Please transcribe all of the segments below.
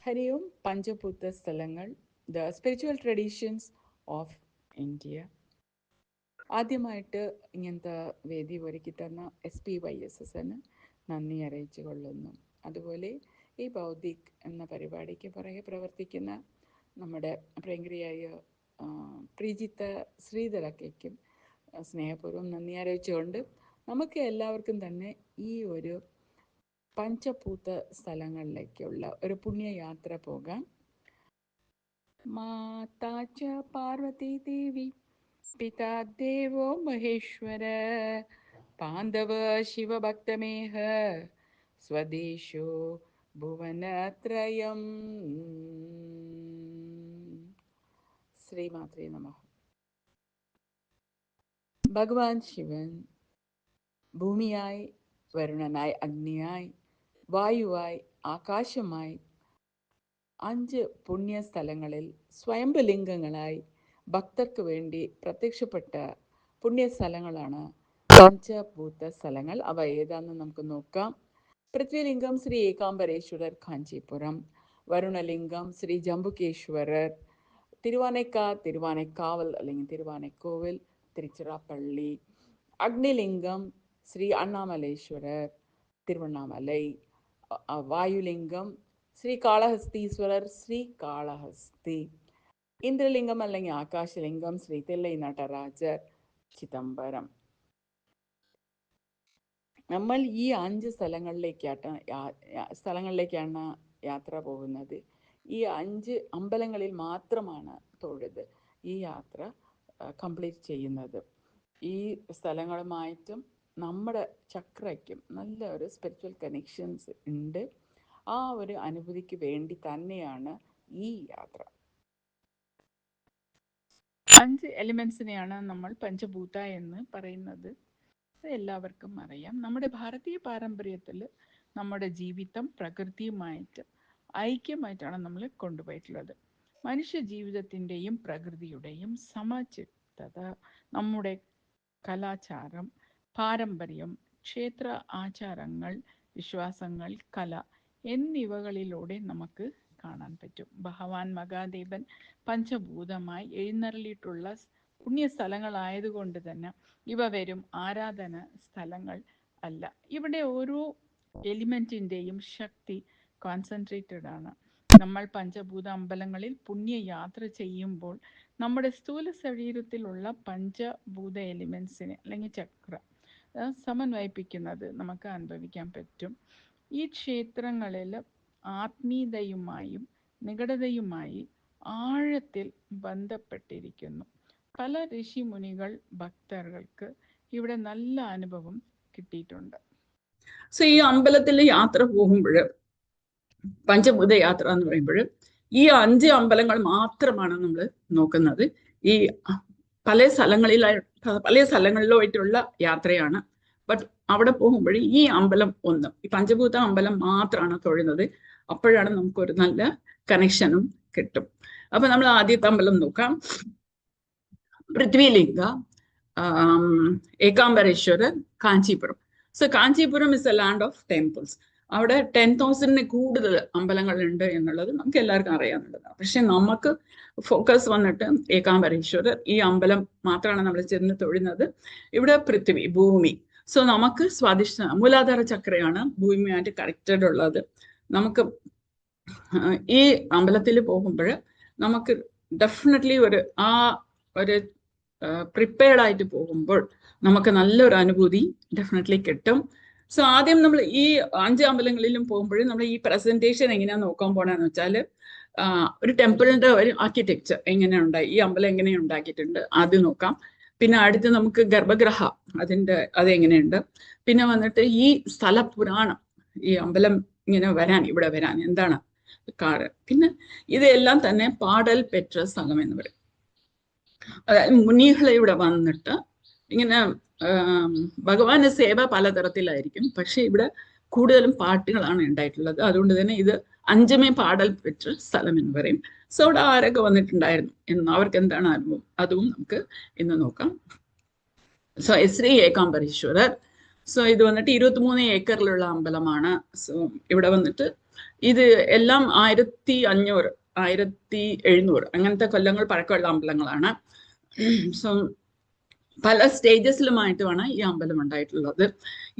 ഹരിയോം പഞ്ചഭൂത സ്ഥലങ്ങൾ, the spiritual traditions of India. ആദ്യമായിട്ട് ഇങ്ങനത്തെ വേദി ഒരുക്കി തന്ന SPYSSന് നന്ദി അറിയിച്ചു കൊള്ളുന്നു. അതുപോലെ ഈ ബൗദ്ധിക് എന്ന പരിപാടിക്ക് പുറകെ പ്രവർത്തിക്കുന്ന നമ്മുടെ പ്രിയങ്കരിയായ പ്രീജിത്ത ശ്രീധരയ്ക്കും സ്നേഹപൂർവ്വം നന്ദി അറിയിച്ചുകൊണ്ട് നമുക്ക് എല്ലാവർക്കും തന്നെ ഈ ഒരു പഞ്ചഭൂത സ്ഥലങ്ങളിലേക്കുള്ള ഒരു പുണ്യയാത്ര പോകാം. മാതാ ച പാർവതി ദേവി, പിതാ ദേവോ മഹേശ്വര, പാണ്ഡവ ശിവഭക്തമേഹ, സ്വദേശോ ഭുവനത്രയം. ശ്രീമാത്രേ നമഃ. ഭഗവാൻ ശിവൻ ഭൂമിയായി, വരുണനായി, അഗ്നിയായി, വായുവായി, ആകാശമായി 5 പുണ്യസ്ഥലങ്ങളിൽ സ്വയംഭലിംഗങ്ങളായി ഭക്തർക്ക് വേണ്ടി പ്രത്യക്ഷപ്പെട്ട പുണ്യസ്ഥലങ്ങളാണ് പഞ്ചഭൂത സ്ഥലങ്ങൾ. അവ ഏതാണെന്ന് നമുക്ക് നോക്കാം. പൃഥ്വിലിംഗം ശ്രീ ഏകാംബരേശ്വരർ കാഞ്ചീപുരം, വരുണലിംഗം ശ്രീ ജംബുകേശ്വരർ തിരുവാനക്കാവൽ അല്ലെങ്കിൽ തിരുവാനക്കോവിൽ തിരുച്ചിറപ്പള്ളി, അഗ്നിലിംഗം ശ്രീ അണ്ണാമലേശ്വരർ തിരുവണ്ണാമലൈ, വായുലിംഗം ശ്രീ കാളഹസ്തീശ്വരർ ശ്രീകാളഹസ്തി, ഇന്ദ്രലിംഗം അല്ലെങ്കിൽ ആകാശലിംഗം ശ്രീ തില്ലൈ നടരാജർ ചിദംബരം. നമ്മൾ ഈ 5 സ്ഥലങ്ങളിലേക്കാണ് യാത്ര പോകുന്നത്. ഈ 5 അമ്പലങ്ങളിൽ മാത്രമാണ് തൊഴുത് ഈ യാത്ര കംപ്ലീറ്റ് ചെയ്യുന്നത്. ഈ സ്ഥലങ്ങളുമായിട്ടും നമ്മുടെ ചക്രയ്ക്കും നല്ല ഒരു സ്പിരിച്വൽ കണക്ഷൻസ് ഉണ്ട്. ആ ഒരു അനുഭൂതിക്ക് വേണ്ടി തന്നെയാണ് ഈ യാത്ര. 5 എലിമെൻസിനെയാണ് നമ്മൾ പഞ്ചഭൂത എന്ന് പറയുന്നത്. എല്ലാവർക്കും അറിയാം. നമ്മുടെ ഭാരതീയ പാരമ്പര്യത്തിൽ നമ്മുടെ ജീവിതം പ്രകൃതിയുമായിട്ട് ഐക്യമായിട്ടാണ് നമ്മൾ കൊണ്ടുപോയിട്ടുള്ളത്. മനുഷ്യ ജീവിതത്തിൻ്റെയും പ്രകൃതിയുടെയും സമചിത്തത നമ്മുടെ കലാചാരം, പാരമ്പര്യം, ക്ഷേത്ര ആചാരങ്ങൾ, വിശ്വാസങ്ങൾ, കല എന്നിവകളിലൂടെ നമുക്ക് കാണാൻ പറ്റും. ഭഗവാൻ മഹാദേവൻ പഞ്ചഭൂതമായി എഴുന്നള്ളിയിട്ടുള്ള പുണ്യസ്ഥലങ്ങളായതുകൊണ്ട് തന്നെ ഇവ വെറും ആരാധന സ്ഥലങ്ങൾ അല്ല. ഇവിടെ ഓരോ എലിമെൻറ്റിൻ്റെയും ശക്തി കോൺസെൻട്രേറ്റഡ് ആണ്. നമ്മൾ പഞ്ചഭൂത അമ്പലങ്ങളിൽ പുണ്യയാത്ര ചെയ്യുമ്പോൾ നമ്മുടെ സ്ഥൂല ശരീരത്തിലുള്ള പഞ്ചഭൂത എലിമെൻസിനെ അല്ലെങ്കിൽ ചക്ര സമന്വയിപ്പിക്കുന്നത് നമുക്ക് അനുഭവിക്കാൻ പറ്റും. ഈ ക്ഷേത്രങ്ങളിൽ ആത്മീയതയുമായും നികടതയുമായി ആഴത്തിൽ ബന്ധപ്പെട്ടിരിക്കുന്നു. പല ഋഷിമുനികൾ ഭക്തർക്ക് ഇവിടെ നല്ല അനുഭവം കിട്ടിയിട്ടുണ്ട്. സോ ഈ അമ്പലത്തിൽ യാത്ര പോകുമ്പോൾ, പഞ്ചഭൂത യാത്ര എന്ന് പറയുമ്പോൾ ഈ 5 അമ്പലങ്ങൾ മാത്രമാണ് നമ്മൾ നോക്കുന്നത്. ഈ പല സ്ഥലങ്ങളിലായിട്ടുള്ള യാത്രയാണ്. ബട്ട് അവിടെ പോകുമ്പോൾ ഈ അമ്പലം ഒന്ന്, ഈ പഞ്ചഭൂത അമ്പലം മാത്രമാണ് തൊഴുന്നത്. അപ്പോഴാണ് നമുക്കൊരു നല്ല കണക്ഷനും കിട്ടും. അപ്പൊ നമ്മൾ ആദ്യത്തെ അമ്പലം നോക്കാം. Prithvilinga Ekambareswarar Kanchipuram. So Kanchipuram is a land of temples. അവിടെ 10,000 കൂടുതൽ അമ്പലങ്ങളുണ്ട് എന്നുള്ളത് നമുക്ക് എല്ലാവർക്കും അറിയാവുന്നതാണ്. പക്ഷെ നമുക്ക് ഫോക്കസ് വന്നിട്ട് ഏകാംബരേശ്വരർ, ഈ അമ്പലം മാത്രമാണ് നമ്മൾ ചെന്ന് തൊഴുന്നത്. ഇവിടെ പൃഥ്വി, ഭൂമി. സോ നമുക്ക് മൂലാധാര ചക്രയാണ് ഭൂമിയായിട്ട് കണക്റ്റഡ് ഉള്ളത്. നമുക്ക് ഈ അമ്പലത്തിൽ പോകുമ്പോൾ നമുക്ക് ഡെഫിനറ്റ്ലി ഒരു പ്രിപ്പയർഡ് ആയിട്ട് പോകുമ്പോൾ നമുക്ക് നല്ലൊരു അനുഭൂതി ഡെഫിനറ്റ്ലി കിട്ടും. സോ ആദ്യം നമ്മൾ ഈ 5 അമ്പലങ്ങളിലും പോകുമ്പോഴും നമ്മൾ ഈ പ്രസന്റേഷൻ എങ്ങനെയാണ് നോക്കാൻ പോണെന്ന് വെച്ചാൽ, ഒരു ടെമ്പിളിന്റെ ഒരു ആർക്കിടെക്ചർ എങ്ങനെയുണ്ടായി, ഈ അമ്പലം എങ്ങനെ ഉണ്ടാക്കിയിട്ടുണ്ട് ആദ്യം നോക്കാം. പിന്നെ അടുത്ത് നമുക്ക് ഗർഭഗൃഹ അതെങ്ങനെയുണ്ട്. പിന്നെ വന്നിട്ട് ഈ സ്ഥല പുരാണം, ഈ അമ്പലം ഇവിടെ വരാൻ എന്താണ് കാരണം. പിന്നെ ഇതെല്ലാം തന്നെ പാടൽ പെറ്റ സ്ഥലം എന്ന് പറയും. അതായത് മുനികളെ ഇവിടെ വന്നിട്ട് ഇങ്ങനെ ഭഗവാന്റെ സേവ പലതരത്തിലായിരിക്കും. പക്ഷെ ഇവിടെ കൂടുതലും പാട്ടുകളാണ് ഉണ്ടായിട്ടുള്ളത്. അതുകൊണ്ട് തന്നെ ഇത് 5 പാടൽ പെറ്റ സ്ഥലം എന്ന് പറയും. സോ അവിടെ ആരൊക്കെ വന്നിട്ടുണ്ടായിരുന്നു എന്ന്, അവർക്ക് എന്താണ് അനുഭവം, അതും നമുക്ക് ഇന്ന് നോക്കാം. സോ ശ്രീ ഏകാംബരേശ്വരർ. സോ ഇത് വന്നിട്ട് 23 ഏക്കറിലുള്ള അമ്പലമാണ്. സോ ഇവിടെ വന്നിട്ട് ഇത് എല്ലാം 1500, 1700 അങ്ങനത്തെ കൊല്ലങ്ങൾ പഴക്കമുള്ള അമ്പലങ്ങളാണ്. സോ പല സ്റ്റേജസിലുമായിട്ടുമാണ് ഈ അമ്പലം ഉണ്ടായിട്ടുള്ളത്.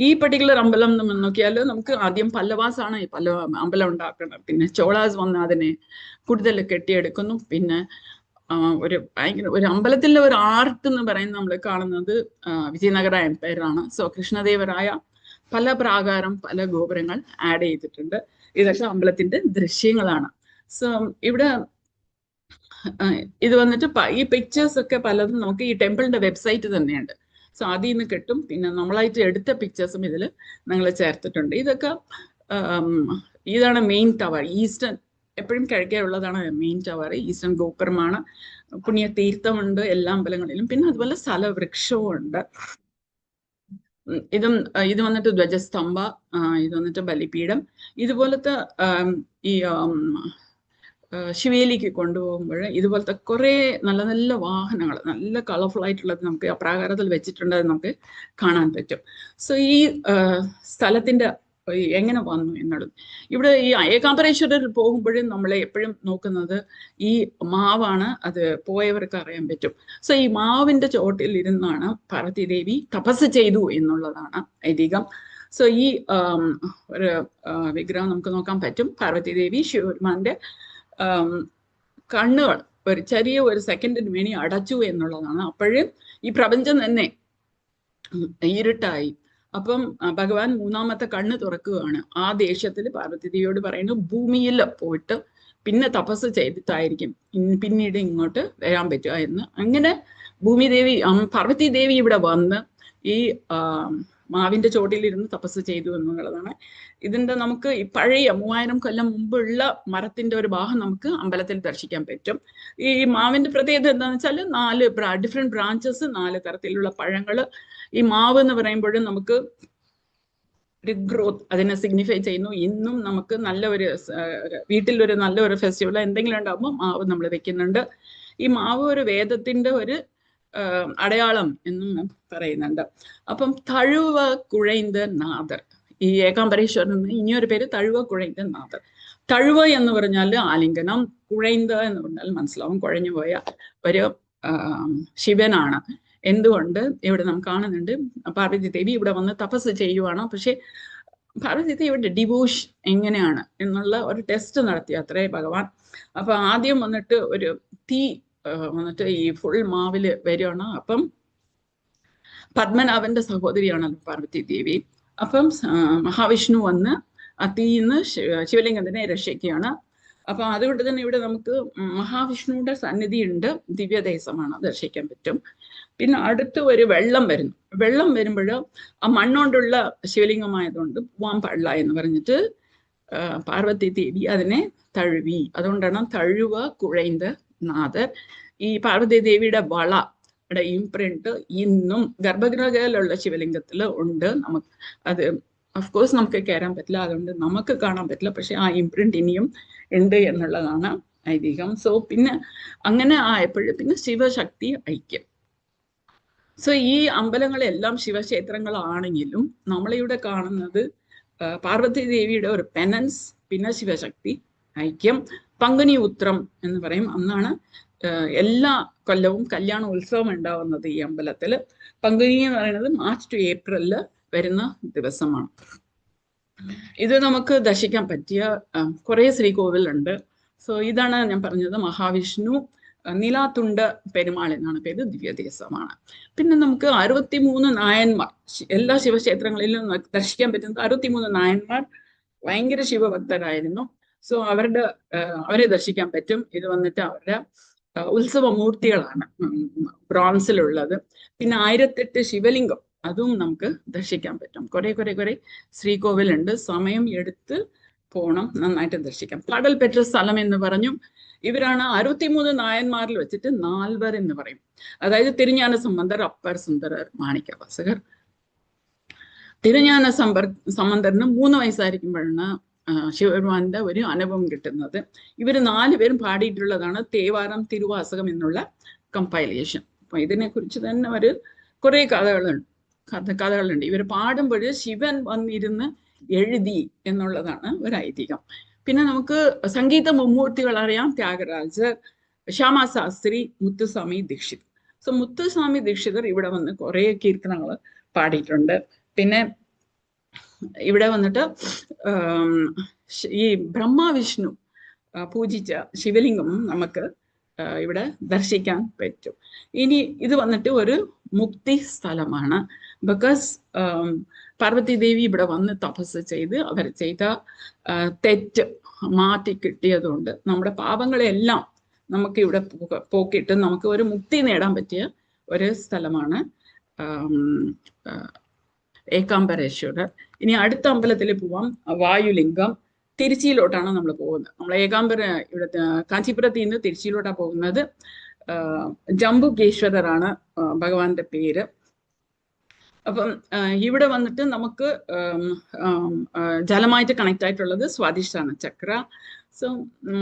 ഈ പർട്ടിക്കുലർ അമ്പലം നമ്മൾ നോക്കിയാൽ നമുക്ക് ആദ്യം പല്ലവാസ് ആണ് ഈ അമ്പലം ഉണ്ടാക്കുന്നത്. പിന്നെ ചോളാസ് വന്ന് അതിനെ കൂടുതൽ കെട്ടിയെടുക്കുന്നു. പിന്നെ ഒരു അമ്പലത്തിലെ ഒരു ആർട്ട് എന്ന് പറയുന്നത് നമ്മൾ കാണുന്നത് വിജയനഗര എംപയർ ആണ്. സോ കൃഷ്ണദേവരായ പല പ്രാകാരം, പല ഗോപുരങ്ങൾ ആഡ് ചെയ്തിട്ടുണ്ട്. ഇതൊക്കെ അമ്പലത്തിന്റെ ദൃശ്യങ്ങളാണ്. സോ ഇവിടെ ഇത് വന്നിട്ട് ഈ പിക്ചേഴ്സ് ഒക്കെ പലതും നമുക്ക് ഈ ടെമ്പിളിന്റെ വെബ്സൈറ്റ് തന്നെയുണ്ട്. സോ അതിൽ നിന്ന് കിട്ടും. പിന്നെ നമ്മളായിട്ട് എടുത്ത പിക്ചേഴ്സും ഇതിൽ ഞങ്ങൾ ചേർത്തിട്ടുണ്ട്. ഇതൊക്കെ ഇതാണ് മെയിൻ ടവർ. ഈസ്റ്റേൺ എപ്പോഴും കിഴക്കേയുള്ളതാണ് മെയിൻ ടവർ. ഈസ്റ്റേൺ ഗോപുരമാണ്. പുണ്യ തീർത്ഥമുണ്ട് എല്ലാ അമ്പലങ്ങളിലും. പിന്നെ അതുപോലെ സ്ഥലവൃക്ഷവും ഉണ്ട്. ഇത് വന്നിട്ട് ധ്വജസ്തംഭ, ഇത് വന്നിട്ട് ബലിപീഠം. ഇതുപോലത്തെ ഈ ശിവേലിക്ക് കൊണ്ടുപോകുമ്പോൾ ഇതുപോലത്തെ കുറേ നല്ല നല്ല വാഹനങ്ങൾ, നല്ല കളർഫുൾ ആയിട്ടുള്ളത് നമുക്ക് ആ പ്രാകാരത്തിൽ വെച്ചിട്ടുണ്ട്, നമുക്ക് കാണാൻ പറ്റും. സോ ഈ സ്ഥലത്തിന്റെ എങ്ങനെ വന്നു എന്നുള്ളത് ഇവിടെ ഈ ഏകാംബരേശ്വരർ പോകുമ്പോഴും നമ്മളെ എപ്പോഴും നോക്കുന്നത് ഈ മാവാണ്. അത് പോയവർക്ക് അറിയാൻ പറ്റും. സോ ഈ മാവിന്റെ ചോട്ടിൽ ഇരുന്നാണ് പാർവതി ദേവി തപസ് ചെയ്തു എന്നുള്ളതാണ് ഐതിഹ്യം. സോ ഈ ഒരു വിഗ്രഹം നമുക്ക് നോക്കാൻ പറ്റും. പാർവതി ദേവി ശിവപെരുമാന്റെ കണ്ണുകൾ ഒരു സെക്കൻഡിന് വേണ്ടി അടച്ചു എന്നുള്ളതാണ്. അപ്പോഴും ഈ പ്രപഞ്ചം തന്നെ ഇരുട്ടായി. അപ്പം ഭഗവാൻ മൂന്നാമത്തെ കണ്ണ് തുറക്കുകയാണ്. ആ ദേഷ്യത്തിൽ പാർവതി ദേവിയോട് പറയുന്നു, ഭൂമിയിൽ പോയിട്ട് പിന്നെ തപസ് ചെയ്തിട്ടായിരിക്കും പിന്നീട് ഇങ്ങോട്ട് വരാൻ പറ്റുക എന്ന്. അങ്ങനെ പാർവതി ദേവി ഇവിടെ വന്ന് ഈ മാവിന്റെ ചോട്ടിലിരുന്ന് തപസ് ചെയ്തു എന്നുള്ളതാണ്. ഇതിന്റെ നമുക്ക് ഈ പഴയ 3000 കൊല്ലം മുമ്പുള്ള മരത്തിന്റെ ഒരു ഭാഗം നമുക്ക് അമ്പലത്തിൽ ദർശിക്കാൻ പറ്റും. ഈ മാവിന്റെ പ്രത്യേകത എന്താണെന്ന് വെച്ചാൽ 4 ഡിഫറെന്റ് ബ്രാഞ്ചസ്, 4 തരത്തിലുള്ള പഴങ്ങള്. ഈ മാവ് എന്ന് പറയുമ്പോഴും നമുക്ക് ഒരു ഗ്രോത്ത് അതിനെ സിഗ്നിഫൈ ചെയ്യുന്നു. ഇന്നും നമുക്ക് വീട്ടിൽ ഒരു നല്ല ഒരു ഫെസ്റ്റിവൽ എന്തെങ്കിലും ഉണ്ടാകുമ്പോൾ മാവ് നമ്മൾ വെക്കുന്നുണ്ട്. ഈ മാവ് ഒരു വേദത്തിന്റെ ഒരു അടയാളം എന്നും പറയുന്നുണ്ട്. അപ്പം തഴുവ കുഴൈന്ത നാദർ, ഈ ഏകാംബരേശ്വരന് ഇനിയൊരു പേര് തഴുവ കുഴൈന്ത നാദർ. തഴുവ എന്ന് പറഞ്ഞാൽ ആലിംഗനം, കുഴൈന്ത എന്ന് പറഞ്ഞാൽ മനസ്സിലാവും കുഴഞ്ഞുപോയ ഒരു ശിവനാണ്. എന്തുകൊണ്ട് ഇവിടെ നാം കാണുന്നുണ്ട്, പാർവതി ദേവി ഇവിടെ വന്ന് തപസ് ചെയ്യുവാണ്. പക്ഷെ പാർവതി ദേവിയുടെ ഡിവോഷൻ എങ്ങനെയാണ് എന്നുള്ള ഒരു ടെസ്റ്റ് നടത്തി അത്രേ ഭഗവാൻ. അപ്പൊ ആദ്യം വന്നിട്ട് ഒരു തീ വന്നിട്ട് ഈ ഫുൾ മാവില് വരികയാണ്. അപ്പം പത്മനാഭന്റെ സഹോദരിയാണല്ലോ പാർവതി ദേവി. അപ്പം മഹാവിഷ്ണു വന്ന് ആ തീന്ന് ശിവലിംഗത്തിനെ രക്ഷിക്കുകയാണ്. അപ്പൊ അതുകൊണ്ട് തന്നെ ഇവിടെ നമുക്ക് മഹാവിഷ്ണുവിന്റെ സന്നിധി ഉണ്ട്, ദിവ്യദേശമാണ്, ദർശിക്കാൻ പറ്റും. പിന്നെ അടുത്ത് ഒരു വെള്ളം വരുന്നു. വെള്ളം വരുമ്പോൾ ആ മണ്ണുകൊണ്ടുള്ള ശിവലിംഗമായതുകൊണ്ട് പോവാൻ പാടില്ല എന്ന് പറഞ്ഞിട്ട് പാർവതി ദേവി അതിനെ തഴുവി. അതുകൊണ്ടാണ് തഴുവ കുഴൈന്ത നാദർ. ഈ പാർവതി ദേവിയുടെ വളയുടെ ഇംപ്രിന്റ് ഇന്നും ഗർഭഗൃഹയിലുള്ള ശിവലിംഗത്തിൽ ഉണ്ട്. നമുക്ക് അത് അഫ്കോഴ്സ് നമുക്ക് കയറാൻ പറ്റില്ല, അതുകൊണ്ട് നമുക്ക് കാണാൻ പറ്റില്ല. പക്ഷെ ആ ഇംപ്രിന്റ് ഇനിയും ഉണ്ട് എന്നുള്ളതാണ് ഐതിഹ്യം. സോ പിന്നെ അങ്ങനെ ആയപ്പോഴും പിന്നെ ശിവശക്തി ഐക്യം. സോ ഈ അമ്പലങ്ങളെല്ലാം ശിവക്ഷേത്രങ്ങളാണെങ്കിലും നമ്മളിവിടെ കാണുന്നത് പാർവതി ദേവിയുടെ ഒരു പെനൻസ്, പിന്നെ ശിവശക്തി ഐക്യം. പங்குനി ഉത്രം എന്ന് പറയും. അന്നാണ് എല്ലാ കൊല്ലവും കല്യാണ ഉത്സവം ഉണ്ടാവുന്നത് ഈ അമ്പലത്തിൽ. പங்குനി എന്ന് പറയുന്നത് മാർച്ച് ടു ഏപ്രിലില് വരുന്ന ദിവസമാണ്. ഇത് നമുക്ക് ദർശിക്കാൻ പറ്റിയ കുറെ ശ്രീകോവിലുണ്ട്. സോ ഇതാണ് ഞാൻ പറഞ്ഞത്, മഹാവിഷ്ണു നീലാത്തുണ്ട പെരുമാൾ എന്നാണ് പേര്, ദിവ്യദേശമാണ്. പിന്നെ നമുക്ക് 63 നായന്മാർ, എല്ലാ ശിവക്ഷേത്രങ്ങളിലും ദർശിക്കാൻ പറ്റുന്നത് 63 നായന്മാർ ഭയങ്കര ശിവഭക്തരായിരുന്നു. സോ അവരെ ദർശിക്കാൻ പറ്റും. ഇത് വന്നിട്ട് അവരുടെ ഉത്സവ മൂർത്തികളാണ് ബ്രോൺസിലുള്ളത്. പിന്നെ 1008 ശിവലിംഗം അതും നമുക്ക് ദർശിക്കാൻ പറ്റും. കുറെ ശ്രീകോവിലുണ്ട്. സമയം എടുത്ത് പോണം, നന്നായിട്ട് ദർശിക്കാം. പാടൽ പെറ്റ സ്ഥലം എന്ന് പറഞ്ഞു. ഇവരാണ് 63 നായന്മാരിൽ വെച്ചിട്ട് 4 എന്ന് പറയും. അതായത് തിരുஞான സമ്പന്തർ, അപ്പർ സുന്ദരർ, മാണിക്യവാസകർ. തിരുஞான സമ്പന്തറിന് 3 വയസ്സായിരിക്കുമ്പോഴാണ് ശിവപെരുമാന്റെ ഒരു അനുഭവം കിട്ടുന്നത്. ഇവര് 4 പേരും പാടിയിട്ടുള്ളതാണ് തേവാരം തിരുവാസകം എന്നുള്ള കമ്പൈലേഷൻ. അപ്പൊ ഇതിനെ കുറിച്ച് തന്നെ കുറെ കഥകളുണ്ട്. ഇവർ പാടുമ്പോൾ ശിവൻ വന്നിരുന്ന് എഴുതി എന്നുള്ളതാണ് ഒരു ഐതിഹ്യം. പിന്നെ നമുക്ക് സംഗീത മുമ്മൂർത്തികൾ അറിയാം, ത്യാഗരാജർ, ശ്യാമാശാസ്ത്രി, മുത്തുസ്വാമി ദീക്ഷിത്. സോ മുത്തുസ്വാമി ദീക്ഷിതർ ഇവിടെ വന്ന് കുറെ കീർത്തനങ്ങൾ പാടിയിട്ടുണ്ട്. പിന്നെ ഇവിടെ വന്നിട്ട് ഈ ബ്രഹ്മവിഷ്ണു പൂജിച്ച ശിവലിംഗം നമുക്ക് ഇവിടെ ദർശിക്കാൻ പറ്റും. ഇനി ഇത് വന്നിട്ട് ഒരു മുക്തി സ്ഥലമാണ്. ബിക്കോസ് പാർവതി ദേവി ഇവിടെ വന്ന് തപസ് ചെയ്ത് അവർ ചെയ്ത തെറ്റ് മാറ്റി കിട്ടിയതുകൊണ്ട് നമ്മുടെ പാപങ്ങളെല്ലാം നമുക്ക് ഇവിടെ പോക്കിയിട്ട് നമുക്ക് ഒരു മുക്തി നേടാൻ പറ്റിയ ഒരു സ്ഥലമാണ് ഏകാംബരേശ്വരർ. ഇനി അടുത്ത അമ്പലത്തിൽ പോവാം, വായുലിംഗം. തിരുച്ചിയിലോട്ടാണ് നമ്മൾ പോകുന്നത്. നമ്മൾ ഏകാംബര ഇവിടെ കാഞ്ചീപുരത്തിൽ നിന്ന് തിരുച്ചിയിലോട്ടാണ് പോകുന്നത്. ജംബുകേശ്വരറാണ് ഭഗവാന്റെ പേര്. അപ്പം ഇവിടെ വന്നിട്ട് നമുക്ക് ജലമായിട്ട് കണക്ട് ആയിട്ടുള്ളത് സ്വാധിഷ്ഠാന ചക്ര. സോ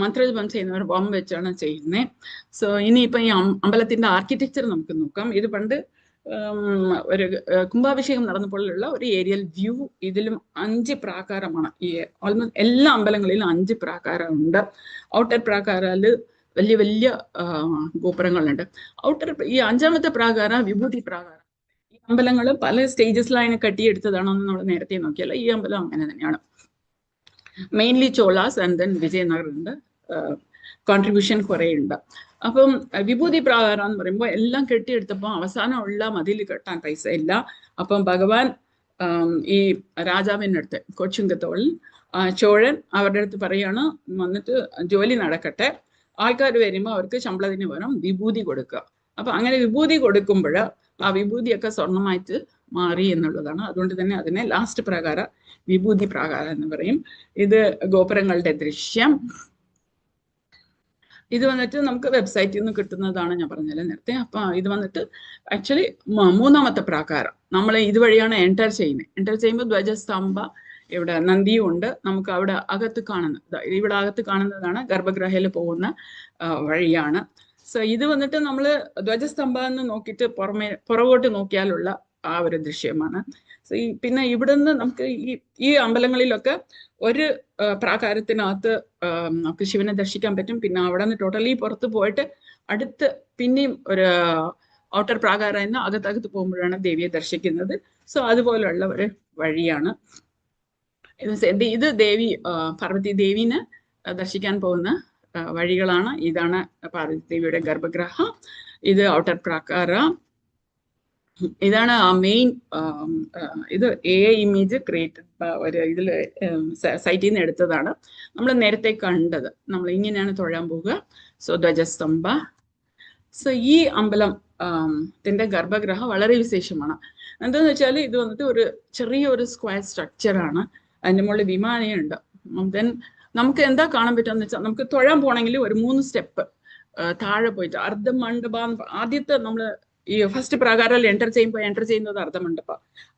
മന്ത്രജപം ചെയ്യുന്നവർ ബോം വെച്ചാണ് ചെയ്യുന്നത്. സോ ഇനിയിപ്പം ഈ അമ്പലത്തിന്റെ ആർക്കിടെക്ചർ നമുക്ക് നോക്കാം. ഇത് പണ്ട് ഒരു കുംഭാഭിഷേകം നടന്നപ്പോഴുള്ള ഒരു ഏരിയൽ വ്യൂ. ഇതിലും 5 പ്രാകാരമാണ്. ഈ ഓൾമോസ്റ്റ് എല്ലാ അമ്പലങ്ങളിലും 5 പ്രാകാരമുണ്ട്. ഔട്ടർ പ്രാകാരാല് വലിയ വലിയ ഗോപുരങ്ങളുണ്ട്. ഈ 5ാമത്തെ പ്രാകാരം വിഭൂതി പ്രാകാരം. ഈ അമ്പലങ്ങൾ പല സ്റ്റേജസിലായി കട്ടിയെടുത്തതാണെന്ന് നമ്മൾ നേരത്തെ നോക്കിയല്ല. ഈ അമ്പലം അങ്ങനെ തന്നെയാണ്. മെയിൻലി ചോളാസ് ആൻഡ് ദെൻ വിജയനഗറിന്റെ കോൺട്രിബ്യൂഷൻ കുറേ ഉണ്ട്. അപ്പം വിഭൂതി പ്രാകാരം എന്ന് പറയുമ്പോൾ എല്ലാം കെട്ടിയെടുത്തപ്പോൾ അവസാനമുള്ള മതിൽ കെട്ടാൻ പൈസ ഇല്ല. അപ്പം ഭഗവാൻ ഈ രാജാവിൻ്റെ അടുത്ത് കൊച്ചുങ്കത്തോളിൽ ചോഴൻ അവരുടെ അടുത്ത് പറയാണ്, വന്നിട്ട് ജോലി നടക്കട്ടെ, ആൾക്കാർ വരുമ്പോൾ അവർക്ക് ശമ്പളത്തിന് പകരം വിഭൂതി കൊടുക്കുക. അപ്പൊ അങ്ങനെ വിഭൂതി കൊടുക്കുമ്പോൾ ആ വിഭൂതിയൊക്കെ സ്വർണമായിട്ട് മാറി എന്നുള്ളതാണ്. അതുകൊണ്ട് തന്നെ അതിനെ ലാസ്റ്റ് പ്രാകാര വിഭൂതി പ്രാകാരം എന്ന് പറയും. ഇത് ഗോപുരങ്ങളുടെ ദൃശ്യം. ഇത് വന്നിട്ട് നമുക്ക് വെബ്സൈറ്റിൽ നിന്ന് കിട്ടുന്നതാണ്, ഞാൻ പറഞ്ഞല്ലോ നേരത്തെ. അപ്പൊ ഇത് വന്നിട്ട് ആക്ച്വലി 3ാമത്തെ പ്രാകാരം. നമ്മൾ ഇതുവഴിയാണ് എൻറ്റർ ചെയ്യുന്നത്. എൻറ്റർ ചെയ്യുമ്പോൾ ധ്വജസ്തംഭ, ഇവിടെ നന്ദിയും ഉണ്ട്. നമുക്ക് അവിടെ അകത്ത് കാണുന്നത്, ഇവിടെ അകത്ത് കാണുന്നതാണ് ഗർഭഗൃഹയിൽ പോകുന്ന വഴിയാണ്. സോ ഇത് വന്നിട്ട് നമ്മൾ ധ്വജസ്തംഭം എന്ന് നോക്കിയിട്ട് പുറകോട്ട് നോക്കിയാലുള്ള ആ ഒരു ദൃശ്യമാണ്. സോ പിന്നെ ഇവിടുന്ന് നമുക്ക് ഈ അമ്പലങ്ങളിലൊക്കെ ഒരു പ്രാകാരത്തിനകത്ത് നമുക്ക് ശിവനെ ദർശിക്കാൻ പറ്റും. പിന്നെ അവിടെ നിന്ന് ടോട്ടലി പുറത്ത് പോയിട്ട് അടുത്ത് പിന്നെയും ഒരു ഔട്ടർ പ്രാകാരം അകത്തകത്ത് പോകുമ്പോഴാണ് ദേവിയെ ദർശിക്കുന്നത്. സോ അതുപോലുള്ള ഒരു വഴിയാണ് ഇത്. ദേവി പാർവതി ദേവിനെ ദർശിക്കാൻ പോകുന്ന വഴികളാണ്. ഇതാണ് പാർവതി ദേവിയുടെ ഗർഭഗൃഹം. ഇത് ഔട്ടർ പ്രാകാര. ഇതാണ് ആ മെയിൻ. ഇത് ഇമേജ് ക്രിയേറ്റഡ് ഒരു ഇതിൽ സൈറ്റിൽ നിന്ന് എടുത്തതാണ്. നമ്മൾ നേരത്തെ കണ്ടത്. നമ്മൾ ഇങ്ങനെയാണ് തൊഴാൻ പോവുക. സോ ധ്വജസ്തംഭ. സോ ഈ അമ്പലം ത്തിന്റെ ഗർഭഗൃഹം വളരെ വിശേഷമാണ്. എന്താന്ന് വെച്ചാൽ ഇത് വന്നിട്ട് ഒരു ചെറിയൊരു സ്ക്വയർ സ്ട്രക്ചറാണ്. അതിൻ്റെ മുകളിൽ വിമാനമുണ്ട്. ദെൻ നമുക്ക് എന്താ കാണാൻ പറ്റുമെന്ന് വെച്ചാൽ, നമുക്ക് തൊഴാൻ പോകണമെങ്കിൽ ഒരു 3 സ്റ്റെപ്പ് താഴെ പോയിട്ട് അർദ്ധമണ്ഡപം. ആദ്യത്തെ നമ്മൾ ഈ ഫസ്റ്റ് പ്രാകാരം എൻറ്റർ ചെയ്യുന്നത് അർദ്ധമണ്ഡപ.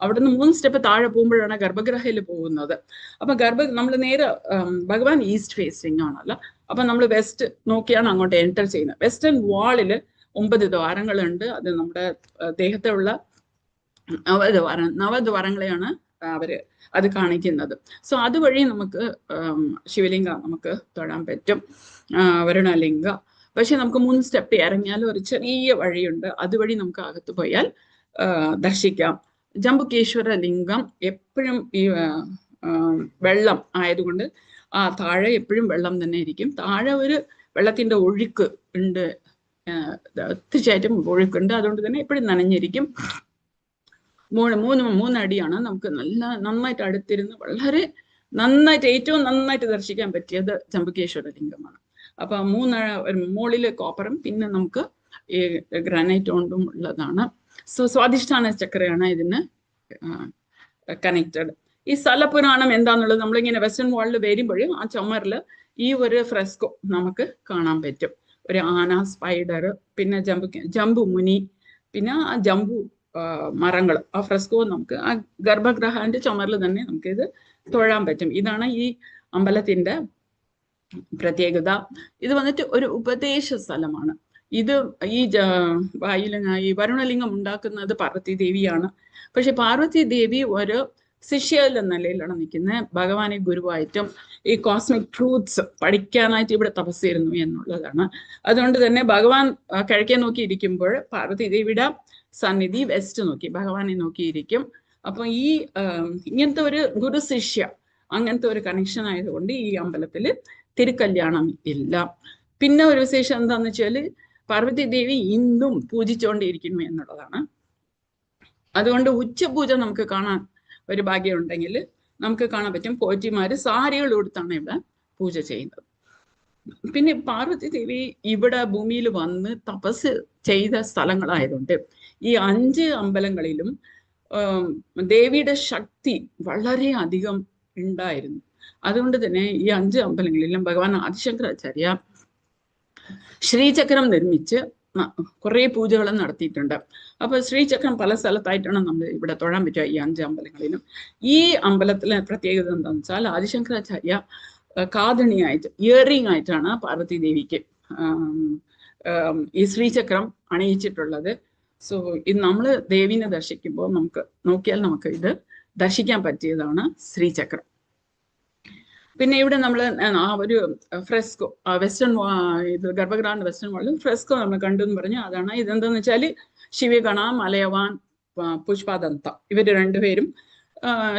അവിടുന്ന് 3 സ്റ്റെപ്പ് താഴെ പോകുമ്പോഴാണ് ഗർഭഗൃഹയിൽ പോകുന്നത്. അപ്പൊ നമ്മൾ നേരെ ഭഗവാൻ ഈസ്റ്റ് ഫേസിങ് ആണല്ലോ. അപ്പൊ നമ്മൾ വെസ്റ്റ് നോക്കിയാണ് അങ്ങോട്ട് എൻറ്റർ ചെയ്യുന്നത്. വെസ്റ്റേൺ വാളിൽ 9 ദ്വാരങ്ങളുണ്ട്. അത് നമ്മുടെ ദേഹത്തുള്ള നവദ്വാരങ്ങളെയാണ് അത് കാണിക്കുന്നത്. സോ അതുവഴി നമുക്ക് ശിവലിംഗ നമുക്ക് തൊഴാൻ പറ്റും, വരുണലിംഗ. പക്ഷെ നമുക്ക് 3 സ്റ്റെപ്പ് ഇറങ്ങിയാൽ ഒരു ചെറിയ വഴിയുണ്ട്. അതുവഴി നമുക്ക് അകത്ത് പോയാൽ ദർശിക്കാം. ജംബുകേശ്വര ലിംഗം എപ്പോഴും ഈ വെള്ളം ആയതുകൊണ്ട് താഴെ എപ്പോഴും വെള്ളം തന്നെ ഇരിക്കും. താഴെ ഒരു വെള്ളത്തിന്റെ ഒഴുക്ക് ഉണ്ട്, തീർച്ചയായിട്ടും ഒഴുക്കുണ്ട്. അതുകൊണ്ട് തന്നെ എപ്പോഴും നനഞ്ഞിരിക്കും. 3 അടിയാണ്. നമുക്ക് നന്നായിട്ട് അടുത്തിരുന്ന് വളരെ നന്നായിട്ട് ഏറ്റവും നന്നായിട്ട് ദർശിക്കാൻ പറ്റിയത് ജംബുകേശ്വര ലിംഗമാണ്. അപ്പൊ 3 മുകളില് കോപ്പറും പിന്നെ നമുക്ക് ഈ ഗ്രാനൈറ്റ് കൊണ്ടും ഉള്ളതാണ്. സോ സ്വാധിഷ്ഠാന ചക്രയാണ് ഇതിന് കണക്റ്റഡ്. ഈ സ്ഥലപുരാണം എന്താന്നുള്ളത് നമ്മളിങ്ങനെ വെസ്റ്റേൺ വാളിൽ വരുമ്പോൾ ആ ചുമരിൽ ഈ ഒരു ഫ്രെസ്കോ നമുക്ക് കാണാൻ പറ്റും. ഒരു ആന, സ്പൈഡർ, പിന്നെ ജംബു മുനി, പിന്നെ ആ ജംബു മരങ്ങൾ. ആ ഫ്രെസ്കോ നമുക്ക് ആ ഗർഭഗൃഹന്റെ ചുമരിൽ തന്നെ നമുക്ക് ഇത് തൊഴാൻ പറ്റും. ഇതാണ് ഈ അമ്പലത്തിന്റെ പ്രത്യേകത. ഇത് വന്നിട്ട് ഒരു ഉപദേശ സ്ഥലമാണ്. ഇത് ഈ വരുണലിംഗം ഉണ്ടാക്കുന്നത് പാർവതി ദേവിയാണ്. പക്ഷെ പാർവതി ദേവി ഒരു ശിഷ്യ എന്ന നിലയിലാണ് നിൽക്കുന്നത്. ഭഗവാനെ ഗുരുവായിട്ടും ഈ കോസ്മിക് ട്രൂത്ത്സ് പഠിക്കാനായിട്ട് ഇവിടെ തപസ്സിരുന്നു എന്നുള്ളതാണ്. അതുകൊണ്ട് തന്നെ ഭഗവാൻ കിഴക്കേ നോക്കിയിരിക്കുമ്പോൾ പാർവതി ദേവിയുടെ സന്നിധി വെസ്റ്റ് നോക്കി ഭഗവാനെ നോക്കിയിരിക്കും. അപ്പൊ ഈ ഇങ്ങനത്തെ ഒരു ഗുരു ശിഷ്യ അങ്ങനത്തെ ഒരു കണക്ഷൻ ആയതുകൊണ്ട് ഈ അമ്പലത്തില് തിരുക്കല്യാണം ഇല്ല. പിന്നെ ഒരു വിശേഷം എന്താന്ന് വെച്ചാല് പാർവതി ദേവി ഇന്നും പൂജിച്ചുകൊണ്ടിരിക്കുന്നു എന്നുള്ളതാണ്. അതുകൊണ്ട് ഉച്ചപൂജ നമുക്ക് കാണാൻ ഒരു ഭാഗ്യം ഉണ്ടെങ്കിൽ നമുക്ക് കാണാൻ പറ്റും. പോറ്റിമാര് സാരികൾ കൊടുത്താണ് ഇവിടെ പൂജ ചെയ്യുന്നത്. പിന്നെ പാർവതി ദേവി ഇവിടെ ഭൂമിയിൽ വന്ന് തപസ് ചെയ്ത സ്ഥലങ്ങളായതുകൊണ്ട് ഈ 5 അമ്പലങ്ങളിലും ദേവിയുടെ ശക്തി വളരെ അധികം ഉണ്ടായിരുന്നു. അതുകൊണ്ട് തന്നെ ഈ 5 അമ്പലങ്ങളിലും ഭഗവാൻ ആദിശങ്കരാചാര്യ ശ്രീചക്രം നിർമ്മിച്ച് കുറെ പൂജകൾ നടത്തിയിട്ടുണ്ട്. അപ്പൊ ശ്രീചക്രം പല സ്ഥലത്തായിട്ടാണ് നമ്മൾ ഇവിടെ തൊഴാൻ പറ്റുക ഈ 5 അമ്പലങ്ങളിലും. ഈ അമ്പലത്തിലെ പ്രത്യേകത എന്താണെന്ന് വെച്ചാൽ ആദിശങ്കരാചാര്യ കാതണിയായിട്ട് ഇയറിംഗ് ആയിട്ടാണ് പാർവതി ദേവിക്ക് ഈ ശ്രീചക്രം അണിയിച്ചിട്ടുള്ളത്. സോ ഇത് നമ്മൾ ദേവിനെ ദർശിക്കുമ്പോൾ നമുക്ക് നോക്കിയാൽ നമുക്ക് ഇത് ദർശിക്കാൻ പറ്റിയതാണ് ശ്രീചക്രം. പിന്നെ ഇവിടെ നമ്മൾ ആ ഒരു ഫ്രെസ്കോ വെസ്റ്റേൺ ഇത് ഗർഭഗൃഹ വെസ്റ്റേൺ വാളിൽ ഫ്രെസ്കോ നമ്മൾ കണ്ടു എന്ന് പറഞ്ഞു. അതാണ് ഇതെന്താന്ന് വെച്ചാൽ ശിവഗണ, മലയവാൻ, പുഷ്പാദന്ത ഇവര് രണ്ടുപേരും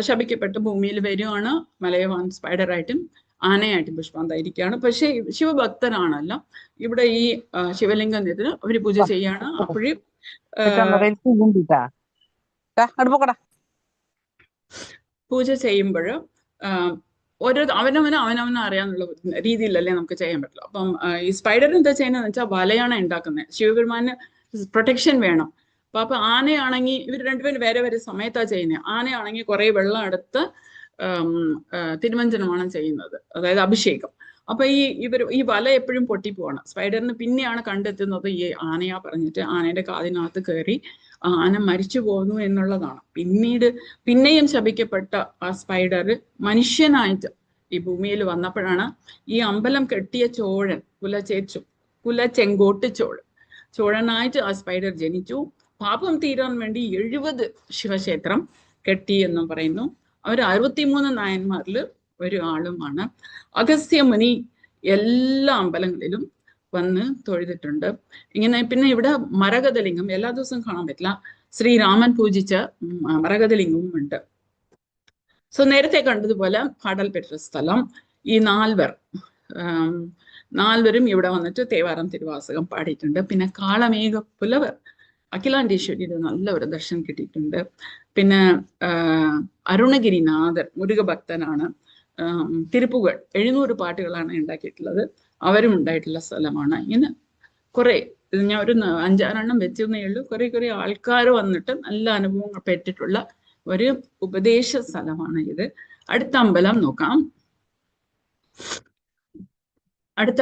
ശപിക്കപ്പെട്ട് ഭൂമിയിൽ വരുവാണ്. മലയവാൻ സ്പൈഡറായിട്ടും ആനയായിട്ടും പുഷ്പാന്തായിരിക്കുകയാണ്. പക്ഷെ ശിവഭക്തരാണല്ലോ. ഇവിടെ ഈ ശിവലിംഗത്തിന് അവര് പൂജ ചെയ്യാണ്. അപ്പോഴും പൂജ ചെയ്യുമ്പോൾ ഓരോ അവനവനെ അറിയാന്നുള്ള രീതിയിലല്ലേ നമുക്ക് ചെയ്യാൻ പറ്റില്ല. അപ്പം ഈ സ്പൈഡർ എന്താ ചെയ്യുന്നതെന്ന് വെച്ചാൽ വലയാണ് ഉണ്ടാക്കുന്നത്. ശിവപെരുമാന് പ്രൊട്ടക്ഷൻ വേണം. അപ്പൊ ആനയാണെങ്കിൽ ഇവർ രണ്ടുപേരും വേറെ വേറെ സമയത്താണ് ചെയ്യുന്നത്. ആനയാണെങ്കിൽ കുറെ വെള്ളം എടുത്ത് തിരുമഞ്ജനമാണ് ചെയ്യുന്നത്, അതായത് അഭിഷേകം. അപ്പൊ ഈ വല എപ്പോഴും പൊട്ടിപ്പോവാണ്. സ്പൈഡറിന് പിന്നെയാണ് കണ്ടെത്തുന്നത് ഈ ആനയാ പറഞ്ഞിട്ട് ആനയുടെ കാതിനകത്ത് കയറി ആന മരിച്ചു പോകുന്നു എന്നുള്ളതാണ്. പിന്നെയും ശപിക്കപ്പെട്ട ആ സ്പൈഡർ മനുഷ്യനായിട്ട് ഈ ഭൂമിയിൽ വന്നപ്പോഴാണ് ഈ അമ്പലം കെട്ടിയ ചോഴൻ കുലചെങ്കോട്ട് ചോഴനായിട്ട് ആ സ്പൈഡർ ജനിച്ചു. പാപം തീരാൻ വേണ്ടി 70 ശിവക്ഷേത്രം കെട്ടി എന്നും പറയുന്നു. അവർ 63 നായന്മാരിൽ ഒരു ആളുമാണ്. അഗസ്ത്യമുനി എല്ലാ അമ്പലങ്ങളിലും വന്ന് തൊഴുതിട്ടുണ്ട്. ഇങ്ങനെ പിന്നെ ഇവിടെ മരകതലിംഗം എല്ലാ ദിവസവും കാണാൻ പറ്റില്ല. ശ്രീരാമൻ പൂജിച്ച മരകതലിംഗവും ഉണ്ട്. സോ നേരത്തെ കണ്ടതുപോലെ പാടൽ പെറ്റ സ്ഥലം. ഈ നാൽവരും ഇവിടെ വന്നിട്ട് തേവാരം തിരുവാസകം പാടിയിട്ടുണ്ട്. പിന്നെ കാളമേഘ പുലവർ അഖിലാണ്ടേശ്വരിയുടെ നല്ല ഒരു ദർശനം കിട്ടിയിട്ടുണ്ട്. പിന്നെ അരുണഗിരിനാഥർ മുരുകഭക്തനാണ്. തിരുപ്പുകൾ 700 പാട്ടുകളാണ് ഉണ്ടാക്കിയിട്ടുള്ളത്. അവരും ഉണ്ടായിട്ടുള്ള സ്ഥലമാണ്. ഇങ്ങനെ കുറെ ഞാൻ ഒരു 5-6 വെച്ചിരുന്നേ ഉള്ളൂ. കുറെ ആൾക്കാർ വന്നിട്ട് നല്ല അനുഭവങ്ങൾ പെട്ടിട്ടുള്ള ഒരു ഉപദേശ സ്ഥലമാണ് ഇത്. അടുത്ത അമ്പലം നോക്കാം. അടുത്ത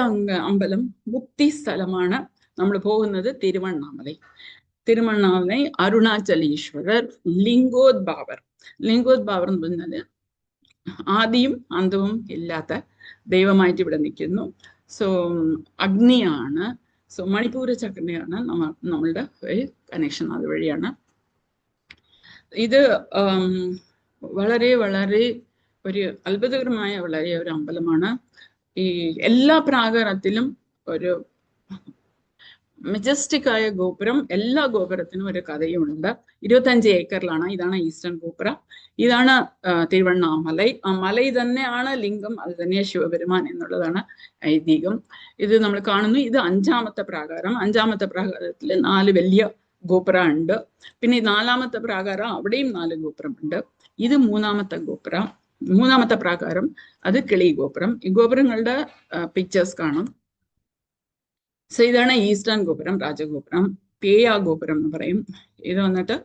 അമ്പലം മുക്തി സ്ഥലമാണ്. നമ്മൾ പോകുന്നത് തിരുവണ്ണാമലൈ. അരുണാചലീശ്വരർ ലിംഗോദ്ഭാവർ എന്ന് പറഞ്ഞാല് ആദിയും അന്തവും ഇല്ലാത്ത ദൈവമായിട്ട് ഇവിടെ നിൽക്കുന്നു. സോ അഗ്നിയാണ്. സോ മണിപ്പൂര ചക്രയാണ് നമ്മളുടെ ഒരു കണക്ഷൻ അതുവഴിയാണ്. ഇത് വളരെ വളരെ ഒരു അത്ഭുതകരമായ വളരെ ഒരു അമ്പലമാണ്. ഈ എല്ലാ പ്രാകാരത്തിലും ഒരു മെജസ്റ്റിക് ആയ ഗോപുരം. എല്ലാ ഗോപുരത്തിനും ഒരു കഥയുമുണ്ട്. 25 ഏക്കറിലാണ്. ഇതാണ് ഈസ്റ്റേൺ ഗോപുരം. ഇതാണ് തിരുവണ്ണാമലൈ. ആ മലൈ തന്നെയാണ് ലിംഗം, അത് തന്നെയാണ് ശിവപെരുമാൻ എന്നുള്ളതാണ് ഐതിഹ്യം. ഇത് നമ്മൾ കാണുന്നു. ഇത് 5ാമത്തെ പ്രാകാരം. 5ാമത്തെ പ്രാകാരത്തിൽ 4 വലിയ ഗോപുരം ഉണ്ട്. പിന്നെ 4ാമത്തെ പ്രാകാരം, അവിടെയും 4 ഗോപുരമുണ്ട്. ഇത് 3ാമത്തെ പ്രാകാരം, അത് കിളി ഗോപുരം. ഈ ഗോപുരങ്ങളുടെ പിക്ചേഴ്സ് കാണും. സോ ഇതാണ് ഈസ്റ്റേൺ ഗോപുരം, രാജഗോപുരം. പേയാ ഗോപുരം എന്ന് പറയും. ഇത് വന്നിട്ട്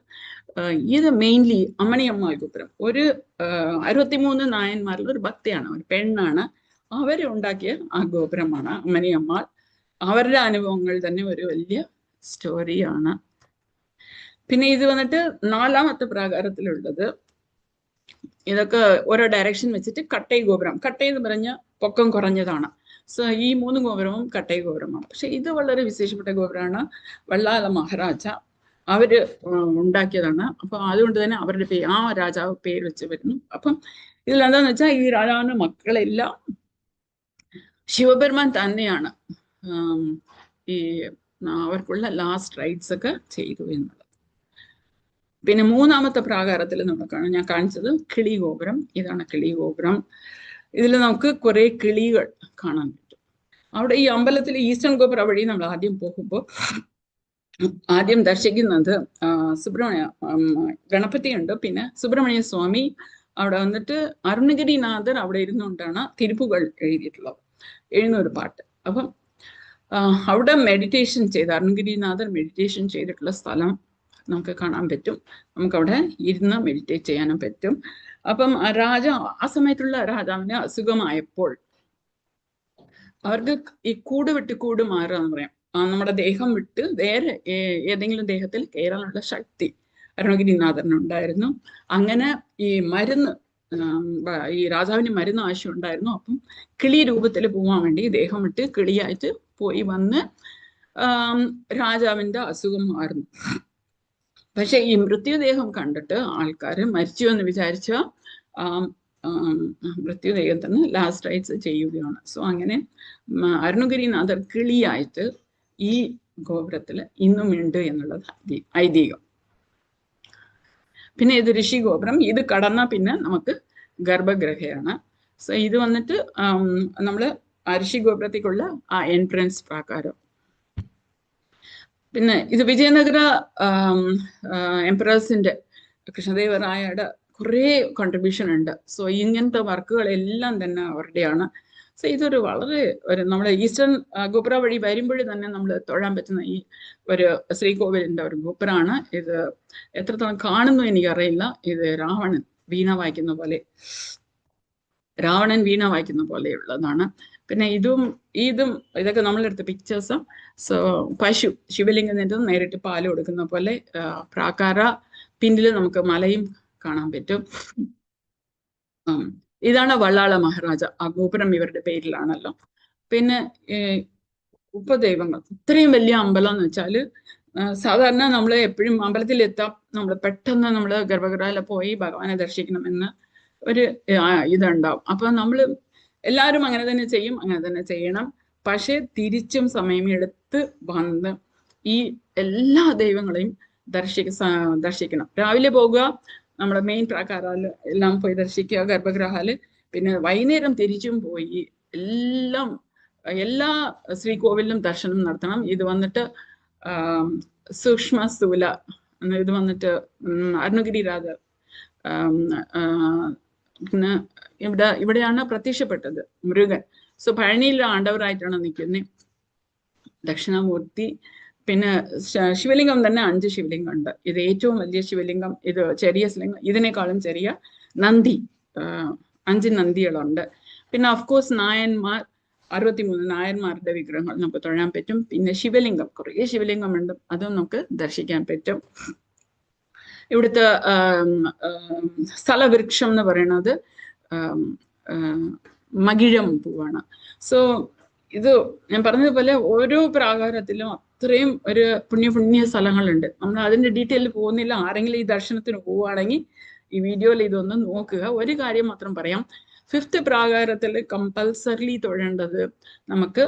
ഇത് മെയിൻലി അമ്മണിയമ്മ ഗോപുരം. ഒരു 63 നായന്മാരിൽ ഒരു ഭക്തയാണ്, ഒരു പെണ്ണാണ്. അവരുണ്ടാക്കിയ ആ ഗോപുരമാണ് അമ്മണിയമ്മ. അവരുടെ അനുഭവങ്ങൾ തന്നെ ഒരു വലിയ സ്റ്റോറിയാണ്. പിന്നെ ഇത് വന്നിട്ട് 4ാമത്തെ പ്രാകാരത്തിലുള്ളത്. ഇതൊക്കെ ഓരോ ഡയറക്ഷൻ വെച്ചിട്ട് കട്ടൈ ഗോപുരം. കട്ടൈ എന്ന് പറഞ്ഞ പൊക്കം കുറഞ്ഞതാണ്. സോ ഈ 3 ഗോപുരവും കട്ടൈ ഗോപുരമാണ്. പക്ഷെ ഇത് വളരെ വിശേഷപ്പെട്ട ഗോപുരമാണ്. വള്ളാല മഹാരാജ അവര് ഉണ്ടാക്കിയതാണ്. അപ്പൊ അതുകൊണ്ട് തന്നെ അവരുടെ പേര്, ആ രാജാവ് പേര് വെച്ച് വരുന്നു. അപ്പം ഇതിലെന്താന്ന് വെച്ചാൽ ഈ രാജാവിന്റെ മക്കളെല്ലാം ശിവപെരുമാൻ തന്നെയാണ് ഈ അവർക്കുള്ള ലാസ്റ്റ് റൈറ്റ്സ് ഒക്കെ ചെയ്തു എന്നുള്ളത്. പിന്നെ മൂന്നാമത്തെ പ്രാകാരത്തിൽ നമ്മൾ ഞാൻ കാണിച്ചത് കിളി ഗോപുരം. ഇതാണ് കിളി ഗോപുരം. ഇതിൽ നമുക്ക് കുറെ കിളികൾ കാണാൻ പറ്റും. അവിടെ ഈ അമ്പലത്തിൽ ഈസ്റ്റേൺ ഗോപുര വഴി നമ്മൾ ആദ്യം പോകുമ്പോൾ ആദ്യം ദർശിക്കുന്നത് സുബ്രഹ്മണ്യ ഗണപതി ഉണ്ട്, പിന്നെ സുബ്രഹ്മണ്യ സ്വാമി അവിടെ വന്നിട്ട് അരുണഗിരിനാഥർ അവിടെ ഇരുന്നുകൊണ്ടാണ് തിരുപ്പുകൾ എഴുതിയിട്ടുള്ളത്, എഴുതുന്ന ഒരു പാട്ട്. അപ്പം അവിടെ മെഡിറ്റേഷൻ ചെയ്ത് അരുണഗിരിനാഥർ മെഡിറ്റേഷൻ ചെയ്തിട്ടുള്ള സ്ഥലം നമുക്ക് കാണാൻ പറ്റും. നമുക്കവിടെ ഇരുന്ന് മെഡിറ്റേറ്റ് ചെയ്യാനും പറ്റും. അപ്പം ആ സമയത്തുള്ള രാജാവിന് അസുഖമായപ്പോൾ അവർക്ക് ഈ കൂട് വിട്ട് കൂട് മാറുക എന്ന് പറയാം. നമ്മുടെ ദേഹം വിട്ട് വേറെ ഏതെങ്കിലും ദേഹത്തിൽ കയറാനുള്ള ശക്തി അരുണഗിരിനാഥനുണ്ടായിരുന്നു. അങ്ങനെ ഈ മരുന്ന്, ഈ രാജാവിന് മരുന്ന് ആവശ്യം ഉണ്ടായിരുന്നു. അപ്പം കിളി രൂപത്തിൽ പോകാൻ വേണ്ടി ദേഹം വിട്ട് കിളിയായിട്ട് പോയി വന്ന് രാജാവിന്റെ അസുഖം മാറുന്നു. പക്ഷെ ഈ മൃത്യുദേഹം കണ്ടിട്ട് ആൾക്കാർ മരിച്ചു എന്ന് വിചാരിച്ച മൃത്യുദേഹത്തിന് ലാസ്റ്റ് റൈറ്റ്സ് ചെയ്യുകയാണ്. സോ അങ്ങനെ അരുണഗിരിനാഥർ കിളിയായിട്ട് ഈ ഗോപുരത്തിൽ ഇന്നും ഉണ്ട് എന്നുള്ളത് ഐതിഹ്യം. പിന്നെ ഇത് ഋഷി ഗോപുരം. ഇത് കടന്ന പിന്നെ നമുക്ക് ഗർഭഗൃഹയാണ്. സോ ഇത് വന്നിട്ട് നമ്മള് ഋഷി ഗോപുരത്തേക്കുള്ള ആ എൻട്രൻസ് പ്രാകാരം. പിന്നെ ഇത് വിജയനഗര എംപറേഴ്സിന്റെ കൃഷ്ണദേവരായയുടെ കുറേ കോൺട്രിബ്യൂഷൻ ഉണ്ട്. സോ ഇങ്ങനത്തെ വർക്കുകളെല്ലാം തന്നെ അവരുടെയാണ്. സോ ഇതൊരു വളരെ നമ്മുടെ ഈസ്റ്റേൺ ഗോപുര വഴി വരുമ്പോഴും തന്നെ നമ്മൾ തൊഴാൻ പറ്റുന്ന ഈ ഒരു ശ്രീകോവിലിന്റെ ഒരു ഗോപുരമാണ് ഇത്. എത്രത്തോളം കാണുന്നു എനിക്കറിയില്ല. ഇത് രാവണൻ വീണ വായിക്കുന്ന പോലെയുള്ളതാണ്. പിന്നെ ഇതൊക്കെ നമ്മളെടുത്ത പിക്ചേഴ്സും. സോ പശു ശിവലിംഗത്തിൽ നേരിട്ട് പാല് കൊടുക്കുന്ന പോലെ പ്രാകാര പിന്നിൽ നമുക്ക് മലയും കാണാൻ പറ്റും. ഇതാണ് വള്ളാള മഹാരാജ. ആ ഗോപുരം ഇവരുടെ പേരിലാണല്ലോ. പിന്നെ ഉപദൈവങ്ങൾ, ഇത്രയും വലിയ അമ്പലം എന്ന് വെച്ചാൽ സാധാരണ നമ്മൾ എപ്പോഴും അമ്പലത്തിൽ എത്താം, നമ്മൾ പെട്ടെന്ന് നമ്മൾ ഗർഭഗൃഹയിൽ പോയി ഭഗവാനെ ദർശിക്കണമെന്ന് ഒരു ഇതുണ്ടാവും. അപ്പൊ നമ്മൾ എല്ലാവരും അങ്ങനെ തന്നെ ചെയ്യും, അങ്ങനെ തന്നെ ചെയ്യണം. പക്ഷെ തിരിച്ചും സമയമെടുത്ത് വന്ന് ഈ എല്ലാ ദൈവങ്ങളെയും ദർശിക്കണം. രാവിലെ പോകുക, നമ്മുടെ മെയിൻ പ്രാകാരാല് എല്ലാം പോയി ദർശിക്കുക, ഗർഭഗൃഹാല്. പിന്നെ വൈകുന്നേരം തിരിച്ചും പോയി എല്ലാ ശ്രീകോവിലും ദർശനം നടത്തണം. ഇത് വന്നിട്ട് സൂക്ഷ്മ സ്ഥൂല, ഇത് വന്നിട്ട് അരുണഗിരിനാഥ പിന്നെ ഇവിടെയാണ് പ്രത്യക്ഷപ്പെട്ടത് മുരുകൻ. സോ പഴനിയിലെ ആണ്ടവരായിട്ടാണ് നിൽക്കുന്നത് ദക്ഷിണാമൂർത്തി. പിന്നെ ശിവലിംഗം തന്നെ 5 ശിവലിംഗം ഉണ്ട്. ഇത് ഏറ്റവും വലിയ ശിവലിംഗം, ഇത് ചെറിയ ശിവലിംഗം, ഇതിനേക്കാളും ചെറിയ നന്ദി, 5 നന്ദികളുണ്ട്. പിന്നെ ഓഫ്കോഴ്സ് നായന്മാർ, 63 നായന്മാരുടെ വിഗ്രഹങ്ങൾ നമുക്ക് തൊഴാൻ പറ്റും. പിന്നെ ശിവലിംഗം, കുറേ ശിവലിംഗമുണ്ട്, അതും നമുക്ക് ദർശിക്കാൻ പറ്റും. ഇവിടുത്തെ സ്ഥലവൃക്ഷം എന്ന് പറയുന്നത് മകിഴം പൂവാണ്. സോ ഇത് ഞാൻ പറഞ്ഞതുപോലെ ഓരോ പ്രാകാരത്തിലും അത്രയും ഒരു പുണ്യ സ്ഥലങ്ങളുണ്ട്. നമ്മൾ അതിന്റെ ഡീറ്റെയിൽ പോകുന്നില്ല. ആരെങ്കിലും ഈ ദർശനത്തിന് പോവുകയാണെങ്കിൽ ഈ വീഡിയോയിൽ ഇതൊന്ന് നോക്കുക. ഒരു കാര്യം മാത്രം പറയാം, 5th പ്രാകാരത്തിൽ കമ്പൽസറിലി തൊഴേണ്ടത് നമുക്ക്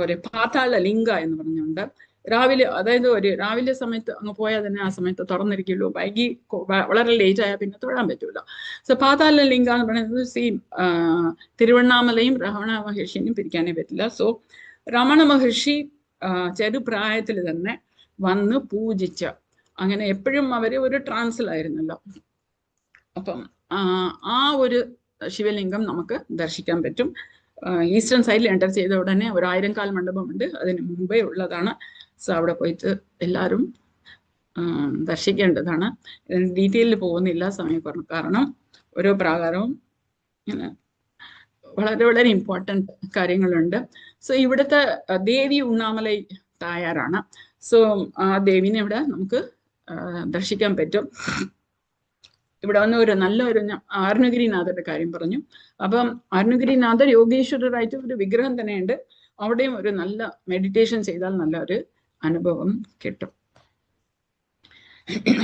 ഒരു പാതാള ലിംഗ എന്ന് പറഞ്ഞുകൊണ്ട് രാവിലെ, അതായത് രാവിലെ സമയത്ത് അങ്ങ് പോയാൽ തന്നെ ആ സമയത്ത് തുറന്നിരിക്കുള്ളൂ. വൈകി വളരെ ലേറ്റ് ആയാൽ പിന്നെ തൊഴാൻ പറ്റൂല. സോ പാതാള ലിംഗ എന്ന് പറയുന്നത് തിരുവണ്ണാമലയും രമണ മഹർഷിയും പിരിക്കാനേ പറ്റില്ല. സോ രമണ മഹർഷി ചെറുപ്രായത്തിൽ തന്നെ വന്ന് പൂജിച്ച, അങ്ങനെ എപ്പോഴും അവര് ഒരു ട്രാൻസിലായിരുന്നല്ലോ. അപ്പം ആ ഒരു ശിവലിംഗം നമുക്ക് ദർശിക്കാൻ പറ്റും. ഈസ്റ്റേൺ സൈഡിൽ എൻ്റർ ചെയ്ത ഉടനെ 1000 കാൽ മണ്ഡപമുണ്ട്, അതിന് മുമ്പേ ഉള്ളതാണ്. സോ അവിടെ പോയിട്ട് എല്ലാവരും ദർശിക്കേണ്ടതാണ്. ഡീറ്റെയിലിൽ പോകുന്നില്ല സമയക്കുറവ് കാരണം. ഓരോ പ്രാകാരവും ഇങ്ങനെ വളരെ വളരെ ഇമ്പോർട്ടൻറ്റ് കാര്യങ്ങളുണ്ട്. സോ ഇവിടുത്തെ ദേവി ഉണ്ണാമലൈ തായാറാണ്. സോ ആ ദേവിനെ ഇവിടെ നമുക്ക് ദർശിക്കാൻ പറ്റും. ഇവിടെ വന്ന് നല്ലൊരു അരുണഗിരിനാഥരുടെ കാര്യം പറഞ്ഞു. അപ്പം അരുണഗിരിനാഥർ യോഗീശ്വരരായിട്ട് ഒരു വിഗ്രഹം തന്നെയുണ്ട്. അവിടെയും ഒരു നല്ല മെഡിറ്റേഷൻ ചെയ്താൽ നല്ല ഒരു അനുഭവം കിട്ടും.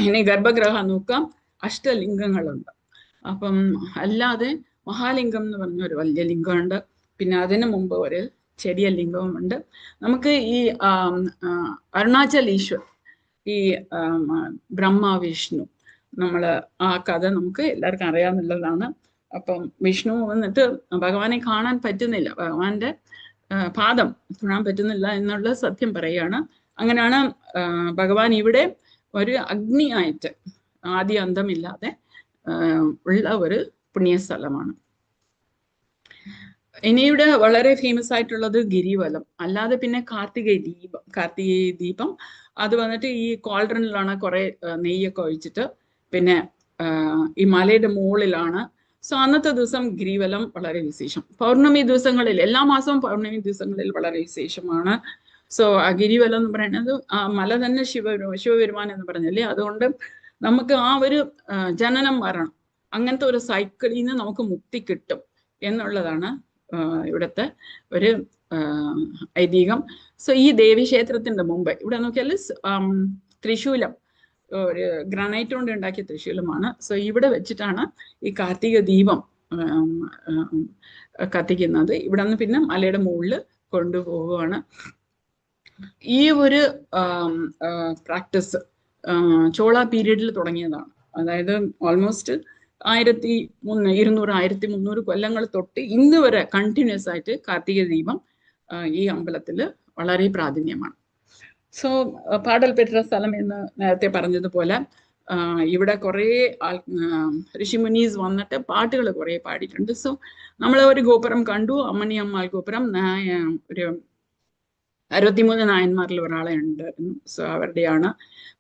ഇനി ഗർഭഗൃഹം നോക്കാം, അഷ്ടലിംഗങ്ങളുണ്ട്. അപ്പം അല്ലാതെ മഹാലിംഗം എന്ന് പറഞ്ഞ ഒരു വലിയ ലിംഗമുണ്ട്. പിന്നെ അതിനു മുമ്പ് ഒരു ചെറിയ ലിംഗവുമുണ്ട്. നമുക്ക് ഈ അരുണാചൽ ഈശ്വർ, ഈ ബ്രഹ്മ വിഷ്ണു, നമ്മൾ ആ കഥ നമുക്ക് എല്ലാവർക്കും അറിയാവുന്നതാണ്. അപ്പം വിഷ്ണു വന്നിട്ട് ഭഗവാനെ കാണാൻ പറ്റുന്നില്ല, ഭഗവാന്റെ പാദം തൊഴാൻ പറ്റുന്നില്ല എന്നുള്ള സത്യം പറയുകയാണ്. അങ്ങനെയാണ് ഭഗവാൻ ഇവിടെ ഒരു അഗ്നിയായിട്ട് ആദ്യ അന്തമില്ലാതെ ഉള്ള ഒരു പുണ്യസ്ഥലമാണ്. ഇനിയുടെ വളരെ ഫേമസ് ആയിട്ടുള്ളത് ഗിരിവലം. അല്ലാതെ പിന്നെ കാർത്തികേയ ദീപം അത് വന്നിട്ട് ഈ കോൾഡ്രനിലാണ് കുറെ നെയ്യൊക്കെ ഒഴിച്ചിട്ട്, പിന്നെ ഈ മലയുടെ മുകളിലാണ്. സോ അന്നത്തെ ദിവസം ഗിരിവലം വളരെ വിശേഷം. പൗർണമി ദിവസങ്ങളിൽ, എല്ലാ മാസവും പൗർണമി ദിവസങ്ങളിൽ വളരെ വിശേഷമാണ്. സോ ആ ഗിരിവലം എന്ന് പറയുന്നത് ആ മല തന്നെ ശിവപെരുമാൻ എന്ന് പറഞ്ഞല്ലേ, അതുകൊണ്ട് നമുക്ക് ആ ഒരു ജനനം മരണം അങ്ങനത്തെ ഒരു സൈക്കിളിൽ നിന്ന് നമുക്ക് മുക്തി കിട്ടും എന്നുള്ളതാണ് ഇവിടുത്തെ ഒരു ഐതിഹ്യം. സോ ഈ ദേവീക്ഷേത്രത്തിന്റെ മുമ്പ് ഇവിടെ നോക്കിയാൽ ത്രിശൂലം, ഒരു ഗ്രാനൈറ്റ് കൊണ്ട് ഉണ്ടാക്കിയ ത്രിശൂലമാണ്. സോ ഇവിടെ വെച്ചിട്ടാണ് ഈ കാർത്തിക ദീപം കത്തിക്കുന്നത്. ഇവിടെ നിന്ന് പിന്നെ മലയുടെ മുകളിൽ കൊണ്ടുപോവുകയാണ്. ഈ ഒരു പ്രാക്ടീസ് ചോള പീരീഡിൽ തുടങ്ങിയതാണ്. അതായത് ഓൾമോസ്റ്റ് 1200-1300 കൊല്ലങ്ങൾ തൊട്ട് ഇന്ന് വരെ കണ്ടിന്യൂസ് ആയിട്ട് കാർത്തിക ദീപം ഈ അമ്പലത്തിൽ വളരെ പ്രാധാന്യമാണ്. സോ പാടൽ പെറ്റ സ്ഥലം എന്ന് നേരത്തെ പറഞ്ഞതുപോലെ ഇവിടെ കുറേ ഋഷിമുനീസ് വന്നിട്ട് പാട്ടുകൾ കുറേ പാടിയിട്ടുണ്ട്. സോ നമ്മൾ ഒരു ഗോപുരം കണ്ടു, അമ്മണിയമ്മാൾ ഗോപുരം. ഒരു 63 നായന്മാരിൽ ഒരാളെ ഉണ്ടായിരുന്നു. സോ അവരുടെയാണ്.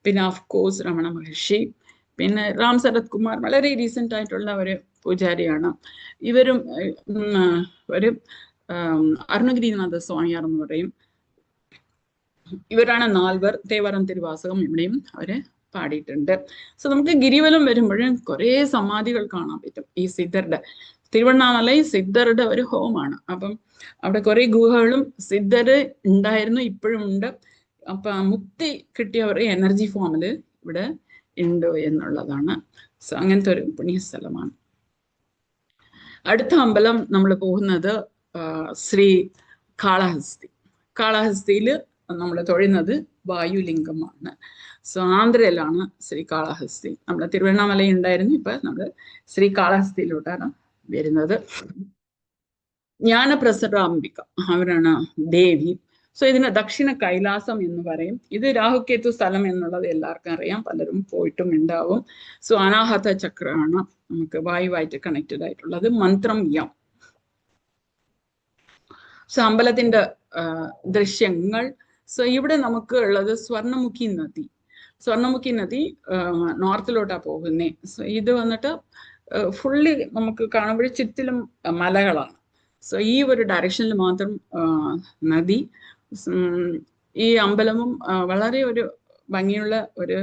പിന്നെ ഓഫ് കോഴ്സ് രമണ മഹർഷി, പിന്നെ രാം ശരത് കുമാർ വളരെ റീസെന്റ് ആയിട്ടുള്ള ഒരു പൂജാരിയാണ്. ഇവരും ഒരു അരുണഗിരിനാഥ സ്വാമിയാർ എന്ന് പറയും. ഇവരാണ് 4 തേവാരം തിരുവാസകം ഇവിടെയും അവര് പാടിയിട്ടുണ്ട്. സോ നമുക്ക് ഗിരിവലം വരുമ്പോഴും കുറേ സമാധികൾ കാണാൻ പറ്റും. ഈ സിദ്ധരുടെ, തിരുവണ്ണാമലൈ സിദ്ധരുടെ ഒരു ഹോമാണ്. അപ്പം അവിടെ കുറെ ഗുഹകളും സിദ്ധര് ഉണ്ടായിരുന്നു, ഇപ്പോഴും ഉണ്ട്. അപ്പൊ മുക്തി കിട്ടിയ ഒരു എനർജി ഫോമില് ഇവിടെ ഉണ്ട് എന്നുള്ളതാണ്. സോ അങ്ങനത്തെ ഒരു പുണ്യസ്ഥലമാണ്. അടുത്ത അമ്പലം നമ്മൾ പോകുന്നത് ശ്രീ കാളഹസ്തി. കാളഹസ്തിയിൽ നമ്മൾ തൊഴുന്നത് വായുലിംഗമാണ്. സോ ആന്ധ്രയിലാണ് ശ്രീ കാളഹസ്തി. നമ്മുടെ തിരുവണ്ണാമല ഉണ്ടായിരുന്നു, ഇപ്പൊ നമ്മൾ ശ്രീ കാളഹസ്തിയിലോട്ടാണ് വരുന്നത്. ജ്ഞാനപ്രസരാംബിക അവരാണ് ദേവി. സോ ഇതിന് ദക്ഷിണ കൈലാസം എന്ന് പറയും. ഇത് രാഹുകേതു സ്ഥലം എന്നുള്ളത് എല്ലാവർക്കും അറിയാം, പലരും പോയിട്ടും ഉണ്ടാവും. സോ അനാഹത ചക്രമാണ് നമുക്ക് വായുവായിട്ട് കണക്റ്റഡ് ആയിട്ടുള്ളത്. മന്ത്രം യം. സോ അമ്പലത്തിന്റെ ദൃശ്യങ്ങൾ. സോ ഇവിടെ നമുക്ക് ഉള്ളത് സ്വർണ്ണമുഖി നദി. സ്വർണ്ണമുഖി നദി നോർത്തിലോട്ടാ പോകുന്നേ. സോ ഇത് വന്നിട്ട് ഫുള്ളി നമുക്ക് കാണുമ്പോൾ ചുറ്റിലും മലകളാണ്. സോ ഈ ഒരു ഡയറക്ഷനിൽ മാത്രം നദി. ഈ അമ്പലവും വളരെ ഒരു ഭംഗിയുള്ള ഒരു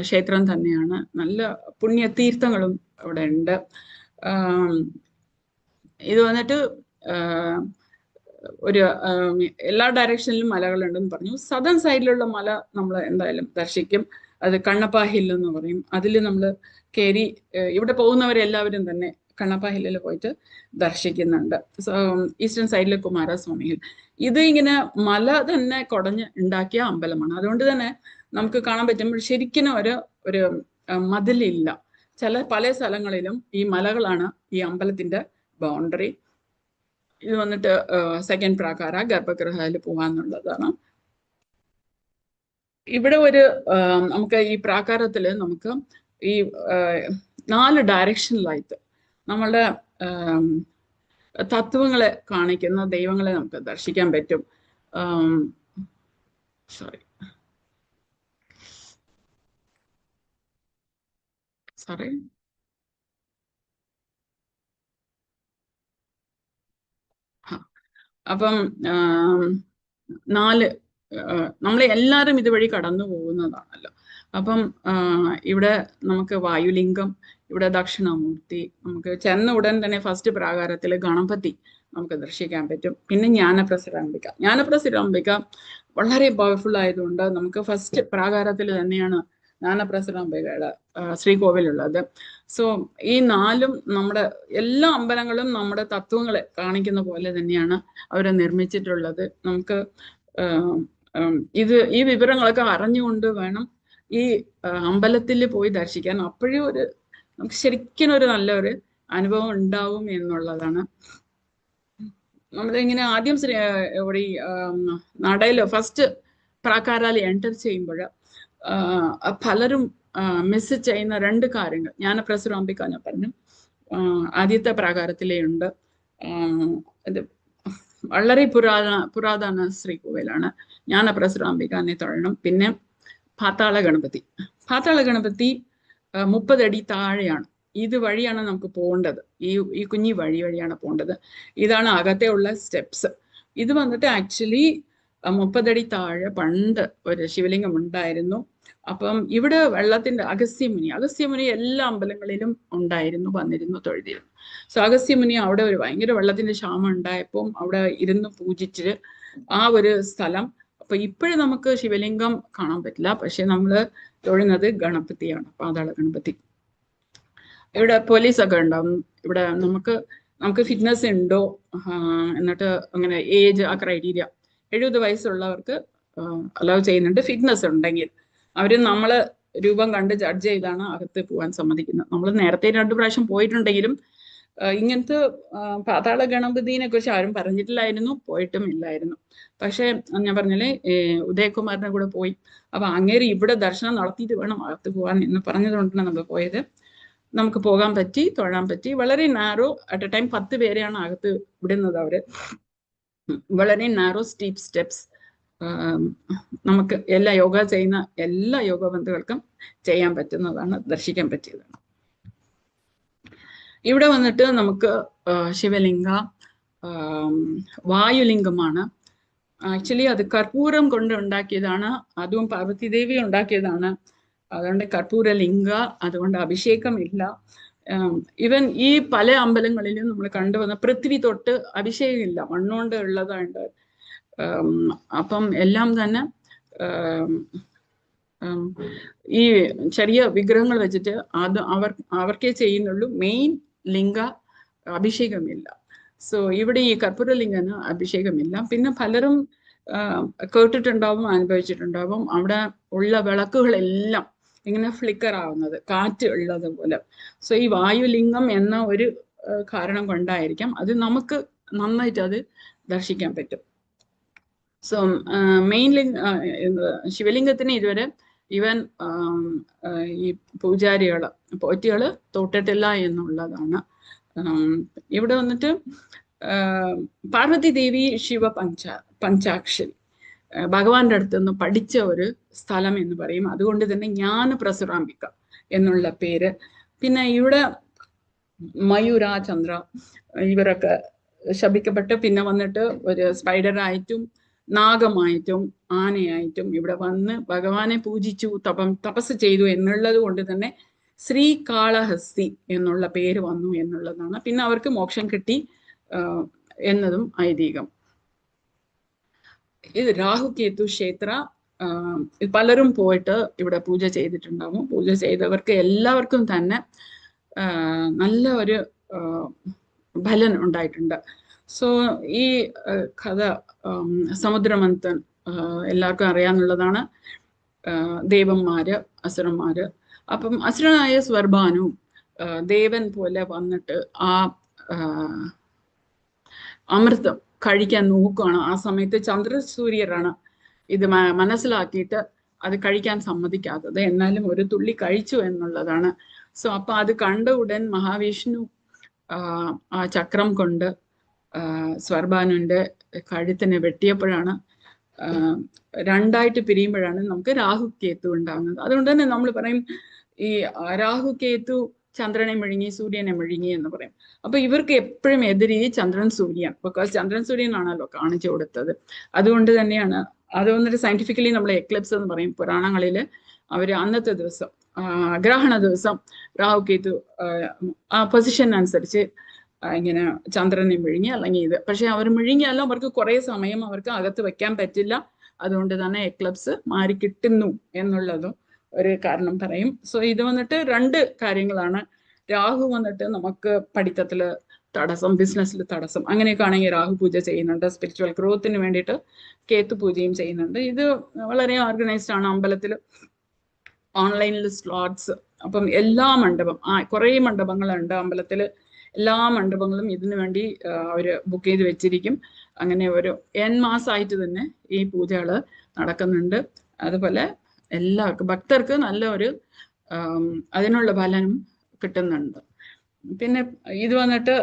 ക്ഷേത്രം തന്നെയാണ്. നല്ല പുണ്യതീർത്ഥങ്ങളും അവിടെ ഉണ്ട്. ഇത് വന്നിട്ട് ഒരു എല്ലാ ഡയറക്ഷനിലും മലകളുണ്ടെന്ന് പറഞ്ഞു. സദൺ സൈഡിലുള്ള മല നമ്മൾ എന്തായാലും ദർശിക്കും. അത് കണ്ണപ്പ ഹിൽ എന്ന് പറയും. അതിൽ നമ്മൾ കയറി ഇവിടെ പോകുന്നവരെല്ലാവരും തന്നെ കണ്ണപ്പ ഹില്ലിൽ പോയിട്ട് ദർശിക്കുന്നുണ്ട്. ഈസ്റ്റേൺ സൈഡിലെ കുമാരസ്വാമി ഹിൽ. ഇത് ഇങ്ങനെ മല തന്നെ കുടഞ്ഞ് ഉണ്ടാക്കിയ അമ്പലമാണ്. അതുകൊണ്ട് തന്നെ നമുക്ക് കാണാൻ പറ്റും ശരിക്കും ഒരു മതിലില്ല. പല സ്ഥലങ്ങളിലും ഈ മലകളാണ് ഈ അമ്പലത്തിന്റെ ബൗണ്ടറി. ഇത് വന്നിട്ട് സെക്കൻഡ് പ്രാകാര ഗർഭഗൃഹയിൽ പോവാന്നുള്ളതാണ്. ഇവിടെ ഒരു നമുക്ക് ഈ പ്രാകാരത്തില് നമുക്ക് ഈ 4 ഡയറക്ഷനിലായിട്ട് നമ്മളുടെ തത്വങ്ങളെ കാണിക്കുന്ന ദൈവങ്ങളെ നമുക്ക് ദർശിക്കാൻ പറ്റും. സോറി അപ്പം 4 നമ്മളെ എല്ലാവരും ഇതുവഴി കടന്നു പോകുന്നതാണല്ലോ. അപ്പം ഇവിടെ നമുക്ക് വായുലിംഗം, ഇവിടെ ദക്ഷിണാമൂർത്തി, നമുക്ക് ചെന്ന ഉടൻ തന്നെ ഫസ്റ്റ് പ്രാകാരത്തിൽ ഗണപതി നമുക്ക് ദർശിക്കാൻ പറ്റും. പിന്നെ ജ്ഞാനപ്രസരാംബിക വളരെ പവർഫുൾ ആയതുകൊണ്ട് നമുക്ക് ഫസ്റ്റ് പ്രാകാരത്തിൽ തന്നെയാണ് ജ്ഞാനപ്രസരാംബികയുടെ ശ്രീകോവിലുള്ളത്. സോ ഈ 4 നമ്മുടെ എല്ലാ അമ്പലങ്ങളും നമ്മുടെ തത്വങ്ങളെ കാണിക്കുന്ന പോലെ തന്നെയാണ് അവരെ നിർമ്മിച്ചിട്ടുള്ളത്. നമുക്ക് ഈ വിവരങ്ങളൊക്കെ അറിഞ്ഞുകൊണ്ട് വേണം ഈ അമ്പലത്തിൽ പോയി ദർശിക്കാൻ. അപ്പോഴും നമുക്ക് ശരിക്കും ഒരു നല്ലൊരു അനുഭവം ഉണ്ടാവും എന്നുള്ളതാണ്. നമ്മളിങ്ങനെ ആദ്യം ഇവിടെ നടയില് ഫസ്റ്റ് പ്രാകാരാലി എൻ്റർ ചെയ്യുമ്പോൾ പലരും മിസ് ചെയ്യുന്ന 2 കാര്യങ്ങൾ ജ്ഞാനപ്രസരാംബിക ഞാൻ പറഞ്ഞു. ആദ്യത്തെ പ്രാകാരത്തിലേ ഉണ്ട്. ഇത് വളരെ പുരാതന ശ്രീകോവിലാണ്. ജ്ഞാനപ്രസരാംബികനെ തൊഴണം. പിന്നെ പാതാള ഗണപതി 30 അടി താഴെയാണ്. ഇത് വഴിയാണ് നമുക്ക് പോകേണ്ടത്. ഈ കുഞ്ഞി വഴിയാണ് പോകേണ്ടത്. ഇതാണ് അകത്തെ ഉള്ള സ്റ്റെപ്സ്. ഇത് വന്നിട്ട് ആക്ച്വലി 30 അടി താഴെ പണ്ട് ഒരു ശിവലിംഗം ഉണ്ടായിരുന്നു. അപ്പം ഇവിടെ വെള്ളത്തിന്റെ അഗസ്ത്യമുനി എല്ലാ അമ്പലങ്ങളിലും വന്നിരുന്നു തൊഴുതിരുന്നു. സോ അഗസ്ത്യമുനി അവിടെ ഒരു ഭയങ്കര വെള്ളത്തിന്റെ ക്ഷാമം ഉണ്ടായപ്പോൾ അവിടെ ഇരുന്ന് പൂജിച്ച് ആ ഒരു സ്ഥലം. അപ്പൊ ഇപ്പോഴും നമുക്ക് ശിവലിംഗം കാണാൻ പറ്റില്ല. പക്ഷെ നമ്മള് തൊഴുന്നത് ഗണപതിയാണ്, പാതാള ഗണപതി. ഇവിടെ പോലീസൊക്കെ ഉണ്ടാവും. ഇവിടെ നമുക്ക് ഫിറ്റ്നസ് ഉണ്ടോ, എന്നിട്ട് അങ്ങനെ ഏജ് ആ ക്രൈറ്റീരിയ 70 വയസ്സുള്ളവർക്ക് അലൗ ചെയ്യുന്നുണ്ട്. ഫിറ്റ്നസ് ഉണ്ടെങ്കിൽ അവര് നമ്മള് രൂപം കണ്ട് ജഡ്ജ് ചെയ്താണ് അകത്ത് പോകാൻ സമ്മതിക്കുന്നത്. നമ്മൾ നേരത്തെ 2 പ്രാവശ്യം പോയിട്ടുണ്ടെങ്കിലും ഇങ്ങനത്തെ പാതാള ഗണപതിനെ കുറിച്ച് ആരും പറഞ്ഞിട്ടില്ലായിരുന്നു, പോയിട്ടും ഇല്ലായിരുന്നു. പക്ഷെ ഞാൻ പറഞ്ഞാലേ ഉദയകുമാറിന്റെ കൂടെ പോയി. അപ്പൊ അങ്ങേര് ഇവിടെ ദർശനം നടത്തിയിട്ട് വേണം അകത്ത് പോകാൻ എന്ന് പറഞ്ഞതുകൊണ്ടാണ് നമ്മൾ പോയത്. നമുക്ക് പോകാൻ പറ്റി, തൊഴാൻ പറ്റി. വളരെ നാരോ, അറ്റ് എ ടൈം 10 പേരെയാണ് അകത്ത് വിടുന്നത് അവര്. വളരെ നാരോ സ്റ്റീപ്പ് സ്റ്റെപ്സ്. നമുക്ക് യോഗ ചെയ്യുന്ന എല്ലാ യോഗ ബന്ധുക്കൾക്കും ചെയ്യാൻ പറ്റുന്നതാണ്, ദർശിക്കാൻ പറ്റിയതാണ്. ഇവിടെ വന്നിട്ട് നമുക്ക് ശിവലിംഗ വായുലിംഗമാണ്. ആക്ച്വലി അത് കർപ്പൂരം കൊണ്ട് ഉണ്ടാക്കിയതാണ്. അതും പാർവതി ദേവി ഉണ്ടാക്കിയതാണ്. അതുകൊണ്ട് കർപ്പൂരലിംഗ, അതുകൊണ്ട് അഭിഷേകമില്ല. ഈവൻ ഈ പല അമ്പലങ്ങളിലും നമ്മൾ കണ്ടുവന്ന പൃഥ്വി തൊട്ട് അഭിഷേകമില്ല, മണ്ണുകൊണ്ട് ഉള്ളതാണ്ട്. അപ്പം എല്ലാം തന്നെ ഈ ചെറിയ വിഗ്രഹങ്ങൾ വെച്ചിട്ട് അത് അവർക്കേ ചെയ്യുന്നുള്ളൂ. മെയിൻ ലിംഗ അഭിഷേകമില്ല. സോ ഇവിടെ ഈ കർപ്പൂരലിംഗന് അഭിഷേകമില്ല. പിന്നെ പലരും കേട്ടിട്ടുണ്ടാവും, അനുഭവിച്ചിട്ടുണ്ടാവും, അവിടെ ഉള്ള വിളക്കുകളെല്ലാം ഇങ്ങനെ ഫ്ലിക്കർ ആവുന്നത്, കാറ്റ് ഉള്ളത് പോലെ. സോ ഈ വായുലിംഗം എന്ന ഒരു കാരണം കൊണ്ടായിരിക്കാം അത് നമുക്ക് നന്നായിട്ട് അത് ദർശിക്കാൻ പറ്റും. സോ മെയിൻ ശിവലിംഗത്തിന് ഇതുവരെ ഈവൻ ഈ പൂജാരികള് പോറ്റികള് തൊട്ടിട്ടില്ല എന്നുള്ളതാണ്. ഇവിടെ വന്നിട്ട് പാർവതി ദേവി പഞ്ചാക്ഷരി ഭഗവാന്റെ അടുത്ത് നിന്ന് പഠിച്ച ഒരു സ്ഥലം എന്ന് പറയും. അതുകൊണ്ട് തന്നെ ജ്ഞാനപ്രസരാംബിക എന്നുള്ള പേര്. പിന്നെ ഇവിടെ മയൂര, ചന്ദ്ര ഇവരൊക്കെ ശപിക്കപ്പെട്ട് പിന്നെ വന്നിട്ട് ഒരു സ്പൈഡറായിട്ടും നാഗമായിട്ടും ആനയായിട്ടും ഇവിടെ വന്ന് ഭഗവാനെ പൂജിച്ചു, തപസ് ചെയ്തു എന്നുള്ളത് കൊണ്ട് തന്നെ ശ്രീകാളഹസ്തി എന്നുള്ള പേര് വന്നു എന്നുള്ളതാണ്. പിന്നെ അവർക്ക് മോക്ഷം കിട്ടി എന്നതും ഐതിഹ്യം. ഇത് രാഹുകേതു ക്ഷേത്ര. പലരും പോയിട്ട് ഇവിടെ പൂജ ചെയ്തിട്ടുണ്ടാവും. പൂജ ചെയ്തവർക്ക് എല്ലാവർക്കും തന്നെ നല്ല ഒരു ഫലം ഉണ്ടായിട്ടുണ്ട്. സോ ഈ കഥ സമുദ്രമന്ഥൻ എല്ലാവർക്കും അറിയാന്നുള്ളതാണ്. ദേവന്മാര്, അസുരന്മാര്. അപ്പം അസുരനായ സ്വർബാനു ദേവൻ പോലെ വന്നിട്ട് ആ അമൃതം കഴിക്കാൻ നോക്കുകയാണ്. ആ സമയത്ത് ചന്ദ്രസൂര്യരാണ് ഇത് മനസ്സിലാക്കിയിട്ട് അത് കഴിക്കാൻ സമ്മതിക്കാത്തത്. എന്നാലും ഒരു തുള്ളി കഴിച്ചു എന്നുള്ളതാണ്. സോ അപ്പൊ അത് കണ്ട ഉടൻ മഹാവിഷ്ണു ആ ചക്രം കൊണ്ട് സ്വർബാനുവിന്റെ കഴുത്തിനെ വെട്ടിയപ്പോഴാണ് രണ്ടായിട്ട് പിരിയുമ്പോഴാണ് നമുക്ക് രാഹുകേതു ഉണ്ടാകുന്നത്. അതുകൊണ്ട് തന്നെ നമ്മൾ പറയും ഈ രാഹുകേതു ചന്ദ്രനെ മെഴുങ്ങി സൂര്യനെ മെഴുങ്ങി എന്ന് പറയും. അപ്പൊ ഇവർക്ക് എപ്പോഴും എതിരി ചന്ദ്രൻ സൂര്യൻ, ബിക്കോസ് ചന്ദ്രൻ സൂര്യനാണല്ലോ കാണിച്ചു കൊടുത്തത്. അതുകൊണ്ട് തന്നെയാണ് അത് വന്നിട്ട് സയന്റിഫിക്കലി നമ്മൾ എക്ലിപ്സ് എന്ന് പറയും. പുരാണങ്ങളില് അവര് അന്നത്തെ ദിവസം ഗ്രഹണ ദിവസം രാഹുകേതു ആ പൊസിഷൻ അനുസരിച്ച് ഇങ്ങനെ ചന്ദ്രനെ മെഴുങ്ങി അല്ലെങ്കിൽ ഇത്. പക്ഷെ അവർ മെഴുങ്ങിയാലും അവർക്ക് കുറെ സമയം അവർക്ക് അകത്ത് വെക്കാൻ പറ്റില്ല. അതുകൊണ്ട് തന്നെ എക്ലിപ്സ് മാറി കിട്ടുന്നു എന്നുള്ളതും ഒരു കാരണം പറയും. സോ ഇത് വന്നിട്ട് രണ്ട് കാര്യങ്ങളാണ്. രാഹു വന്നിട്ട് നമുക്ക് പഠിത്തത്തില് തടസ്സം, ബിസിനസ്സിൽ തടസ്സം, അങ്ങനെയൊക്കെ ആണെങ്കിൽ രാഹു പൂജ ചെയ്യുന്നുണ്ട്. സ്പിരിച്വൽ ഗ്രോത്തിന് വേണ്ടിയിട്ട് കേതു പൂജയും ചെയ്യുന്നുണ്ട്. ഇത് വളരെ ഓർഗനൈസ്ഡ് ആണ്. അമ്പലത്തിൽ ഓൺലൈനിൽ സ്ലോട്ട്സ്, അപ്പം എല്ലാ മണ്ഡപം, കുറേ മണ്ഡപങ്ങളുണ്ട് അമ്പലത്തിൽ. എല്ലാ മണ്ഡപങ്ങളും ഇതിനു വേണ്ടി അവര് ബുക്ക് ചെയ്ത് വെച്ചിരിക്കും. അങ്ങനെ ഒരു മാസമായിട്ട് തന്നെ ഈ പൂജകൾ നടക്കുന്നുണ്ട്. അതുപോലെ എല്ലാവർക്കും ഭക്തർക്ക് നല്ല ഒരു അതിനുള്ള ഫലനം കിട്ടുന്നുണ്ട്. പിന്നെ ഇത് വന്നിട്ട്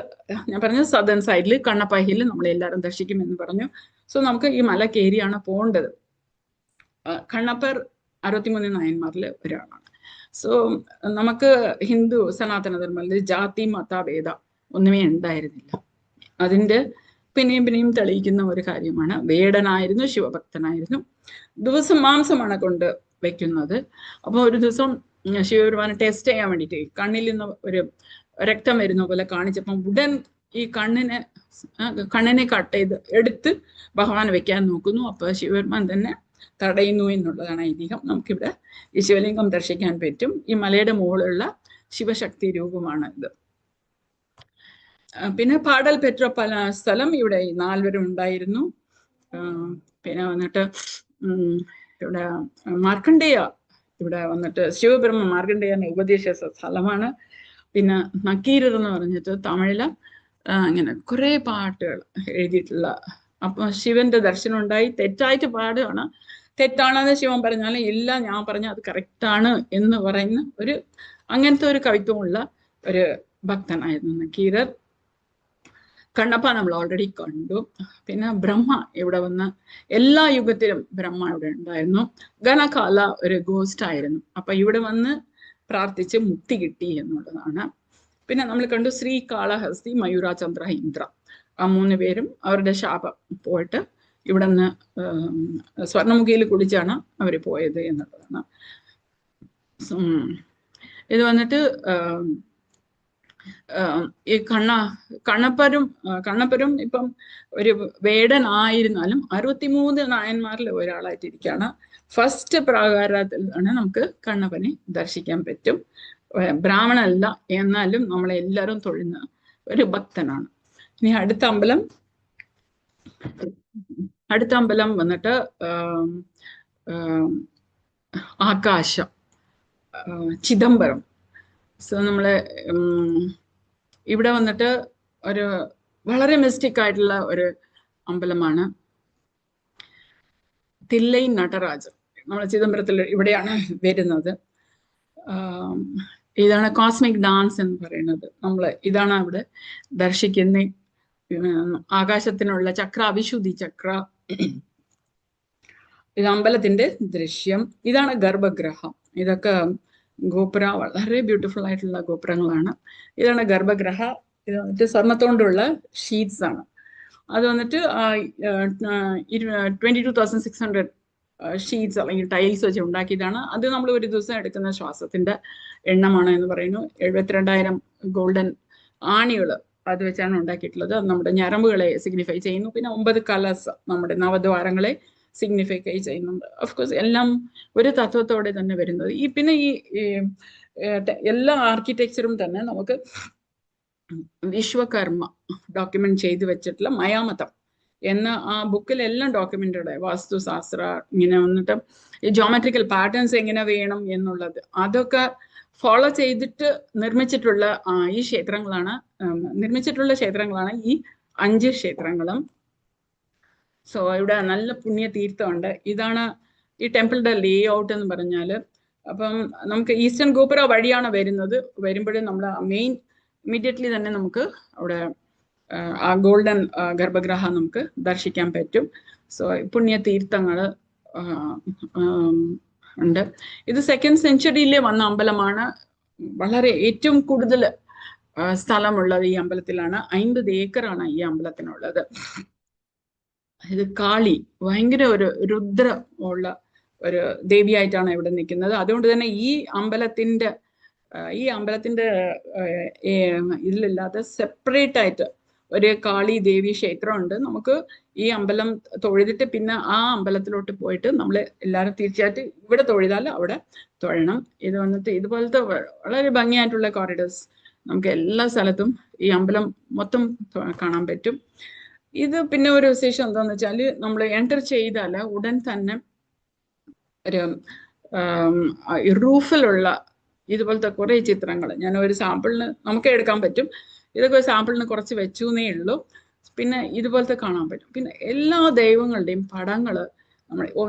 ഞാൻ പറഞ്ഞു സദേൺ സൈഡിൽ കണ്ണപ്പ ഹിൽ നമ്മളെല്ലാവരും ദർശിക്കും എന്ന് പറഞ്ഞു. സോ നമുക്ക് ഈ മല കയറിയാണ് പോകേണ്ടത്. കണ്ണപ്പർ 63 നായന്മാരിൽ ഒരാളാണ്. സോ നമുക്ക് ഹിന്ദു സനാതന ധർമ്മത്തിൽ ജാതി മത ഭേദ ഒന്നുമേ ഉണ്ടായിരുന്നില്ല. അതിൻ്റെ പിന്നെയും തെളിയിക്കുന്ന ഒരു കാര്യമാണ്. വേടനായിരുന്നു, ശിവഭക്തനായിരുന്നു. ദിവസം മാംസമാണ് കൊണ്ട് വെക്കുന്നത്. അപ്പോൾ ഒരു ദിവസം ശിവപെരുമാനെ ടെസ്റ്റ് ചെയ്യാൻ വേണ്ടിയിട്ട് കണ്ണിൽ നിന്ന് ഒരു രക്തം വരുന്ന പോലെ കാണിച്ചപ്പം ഉടൻ ഈ കണ്ണിനെ കട്ട് ചെയ്ത് എടുത്ത് ഭഗവാൻ വെക്കാൻ നോക്കുന്നു. അപ്പോൾ ശിവപെരുമാൻ തന്നെ തടയുന്നു എന്നുള്ളതാണ് ഐതിഹ്യം. നമുക്കിവിടെ ഈ ശിവലിംഗം ദർശിക്കാൻ പറ്റും. ഈ മലയുടെ മുകളിലുള്ള ശിവശക്തി രൂപമാണ് ഇത്. പിന്നെ പാടൽ പെറ്റ പല സ്ഥലം ഇവിടെ 4 ഉണ്ടായിരുന്നു. പിന്നെ വന്നിട്ട് ഇവിടെ മാർക്കണ്ഡേയ, ഇവിടെ വന്നിട്ട് ശിവബ്രഹ്മ മാർക്കണ്ഡേയനെ ഉപദേശിച്ച സ്ഥലമാണ്. പിന്നെ നക്കീരർ എന്ന് പറഞ്ഞിട്ട് തമിഴില് അങ്ങനെ കുറെ പാട്ടുകൾ എഴുതിയിട്ടുള്ള. അപ്പൊ ശിവന്റെ ദർശനം ഉണ്ടായി. തെറ്റായിട്ട് പാടുകയാണ്. തെറ്റാണെന്ന് ശിവൻ പറഞ്ഞാലും ഇല്ല, ഞാൻ പറഞ്ഞ അത് കറക്റ്റാണ് എന്ന് പറയുന്ന ഒരു അങ്ങനത്തെ ഒരു കവിത്വമുള്ള ഒരു ഭക്തനായിരുന്നു നക്കീരർ. കണ്ണപ്പ നമ്മൾ ഓൾറെഡി കണ്ടു. പിന്നെ ബ്രഹ്മ ഇവിടെ വന്ന് എല്ലാ യുഗത്തിലും ബ്രഹ്മ ഇവിടെ ഉണ്ടായിരുന്നു. ഘനകാല ഒരു ഗോസ്റ്റ് ആയിരുന്നു. അപ്പൊ ഇവിടെ വന്ന് പ്രാർത്ഥിച്ച് മുക്തി കിട്ടി എന്നുള്ളതാണ്. പിന്നെ നമ്മൾ കണ്ടു ശ്രീകാളഹസ്തി, മയൂരാചന്ദ്ര, ഇന്ദ്ര, ആ 3 പേരും അവരുടെ ശാപം പോയിട്ട് ഇവിടെ നിന്ന് സ്വർണ്ണമുഖിയിൽ കുടിച്ചാണ് അവർ പോയത് എന്നുള്ളതാണ്. ഇത് വന്നിട്ട് ഈ കണ്ണപ്പരും ഇപ്പം ഒരു വേടനായിരുന്നാലും 63 നായന്മാരിൽ ഒരാളായിട്ടിരിക്കുകയാണ്. ഫസ്റ്റ് പ്രാകാരത്തിലാണ് നമുക്ക് കണ്ണപ്പനെ ദർശിക്കാൻ പറ്റും. ബ്രാഹ്മണല്ല, എന്നാലും നമ്മളെല്ലാവരും തൊഴുന്ന ഒരു ഭക്തനാണ്. ഇനി അടുത്ത അമ്പലം വന്നിട്ട് ആകാശം, ചിദംബരം. സോ നമ്മള് ഇവിടെ വന്നിട്ട് ഒരു വളരെ മിസ്റ്റിക് ആയിട്ടുള്ള ഒരു അമ്പലമാണ്. തില്ലൈ നടരാജൻ നമ്മളെ ചിദംബരത്തിൽ ഇവിടെയാണ് വരുന്നത്. ഇതാണ് കോസ്മിക് ഡാൻസ് എന്ന് പറയുന്നത്. ഇതാണ് അവിടെ ദർശിക്കുന്ന ആകാശത്തിനുള്ള ചക്ര, അവിശുദ്ധി ചക്ര. ഇത് അമ്പലത്തിന്റെ ദൃശ്യം. ഇതാണ് ഗർഭഗൃഹം. ഇതൊക്കെ ഗോപുര, വളരെ ബ്യൂട്ടിഫുൾ ആയിട്ടുള്ള ഗോപുരങ്ങളാണ്. ഇതാണ് ഗർഭഗൃഹ. ഇത് വന്നിട്ട് സ്വർണത്തോണ്ടുള്ള ഷീറ്റ്സ് ആണ്. അത് വന്നിട്ട് 22,600 ഷീറ്റ്സ് അല്ലെങ്കിൽ ടൈൽസ് വെച്ച് ഉണ്ടാക്കിയതാണ്. അത് നമ്മൾ ഒരു ദിവസം എടുക്കുന്ന ശ്വാസത്തിന്റെ എണ്ണമാണ് എന്ന് പറയുന്നു. 72,000 ഗോൾഡൻ ആണികൾ അത് വെച്ചാണ് ഉണ്ടാക്കിയിട്ടുള്ളത്. അത് നമ്മുടെ ഞരമ്പുകളെ സിഗ്നിഫൈ ചെയ്യുന്നു. പിന്നെ 9 കലസ് നമ്മുടെ നവദ്വാരങ്ങളെ സിഗ്നിഫൈ ചെയ്യുന്നുണ്ട്. ഓഫ്കോഴ്സ് എല്ലാം ഒരു തത്വത്തോടെ തന്നെ വരുന്നത്. പിന്നെ ഈ എല്ലാ ആർക്കിടെക്ചറും തന്നെ നമുക്ക് വിശ്വകർമ്മ ഡോക്യുമെന്റ് ചെയ്ത് വെച്ചിട്ടുള്ള മയാമതം എന്ന ആ ബുക്കിലെല്ലാം ഡോക്യുമെന്റഡ് വാസ്തുശാസ്ത്ര ഇങ്ങനെ വന്നിട്ട് ഈ ജോമെട്രിക്കൽ പാറ്റേൺസ് എങ്ങനെ വേണം എന്നുള്ളത് അതൊക്കെ ഫോളോ ചെയ്തിട്ട് നിർമ്മിച്ചിട്ടുള്ള ഈ ക്ഷേത്രങ്ങളാണ് ഈ 5 ക്ഷേത്രങ്ങളും. സോ ഇവിടെ നല്ല പുണ്യ തീർത്ഥമുണ്ട്. ഇതാണ് ഈ ടെമ്പിളിന്റെ ലേ ഔട്ട് എന്ന് പറഞ്ഞാല്. അപ്പം നമുക്ക് ഈസ്റ്റേൺ ഗോപുര വഴിയാണ് വരുമ്പോഴും നമ്മൾ മെയിൻ ഇമ്മീഡിയറ്റ്ലി തന്നെ നമുക്ക് അവിടെ ആ ഗോൾഡൻ ഗർഭഗൃഹം നമുക്ക് ദർശിക്കാൻ പറ്റും. സോ പുണ്യ തീർത്ഥങ്ങൾ ഉണ്ട്. ഇത് 2nd സെഞ്ച്വറിയിലെ വന്ന അമ്പലമാണ്. വളരെ ഏറ്റവും കൂടുതൽ സ്ഥലമുള്ളത് ഈ അമ്പലത്തിലാണ്. 50 ഏക്കറാണ് ഈ അമ്പലത്തിനുള്ളത്. ഇത് കാളി ഭയങ്കര ഒരു രുദ്ര ഉള്ള ഒരു ദേവിയായിട്ടാണ് ഇവിടെ നിൽക്കുന്നത്. അതുകൊണ്ട് തന്നെ ഈ അമ്പലത്തിന്റെ ഇതിലില്ലാതെ സെപ്പറേറ്റ് ആയിട്ട് ഒരു കാളി ദേവി ക്ഷേത്രമുണ്ട്. നമുക്ക് ഈ അമ്പലം തൊഴുതിട്ട് പിന്നെ ആ അമ്പലത്തിലോട്ട് പോയിട്ട് നമ്മൾ എല്ലാവരും തീർച്ചയായിട്ടും ഇവിടെ തൊഴുതാൽ അവിടെ തൊഴണം. ഇത് വന്നിട്ട് ഇതുപോലത്തെ വളരെ ഭംഗിയായിട്ടുള്ള കോറിഡോർസ് നമുക്ക് എല്ലാ സ്ഥലത്തും ഈ അമ്പലം മൊത്തം കാണാൻ പറ്റും. ഇത് പിന്നെ ഒരു വിശേഷം എന്താന്ന് വെച്ചാൽ നമ്മൾ എൻ്റർ ചെയ്താൽ ഉടൻ തന്നെ ഒരു റൂഫിലുള്ള ഇതുപോലത്തെ കുറേ ചിത്രങ്ങൾ ഞാൻ ഒരു സാമ്പിളിന് നമുക്ക് എടുക്കാൻ പറ്റും. ഇതൊക്കെ സാമ്പിളിന് കുറച്ച് വെച്ചു എന്നേ ഉള്ളൂ. പിന്നെ ഇതുപോലത്തെ കാണാൻ പറ്റും. പിന്നെ എല്ലാ ദൈവങ്ങളുടെയും പടങ്ങൾ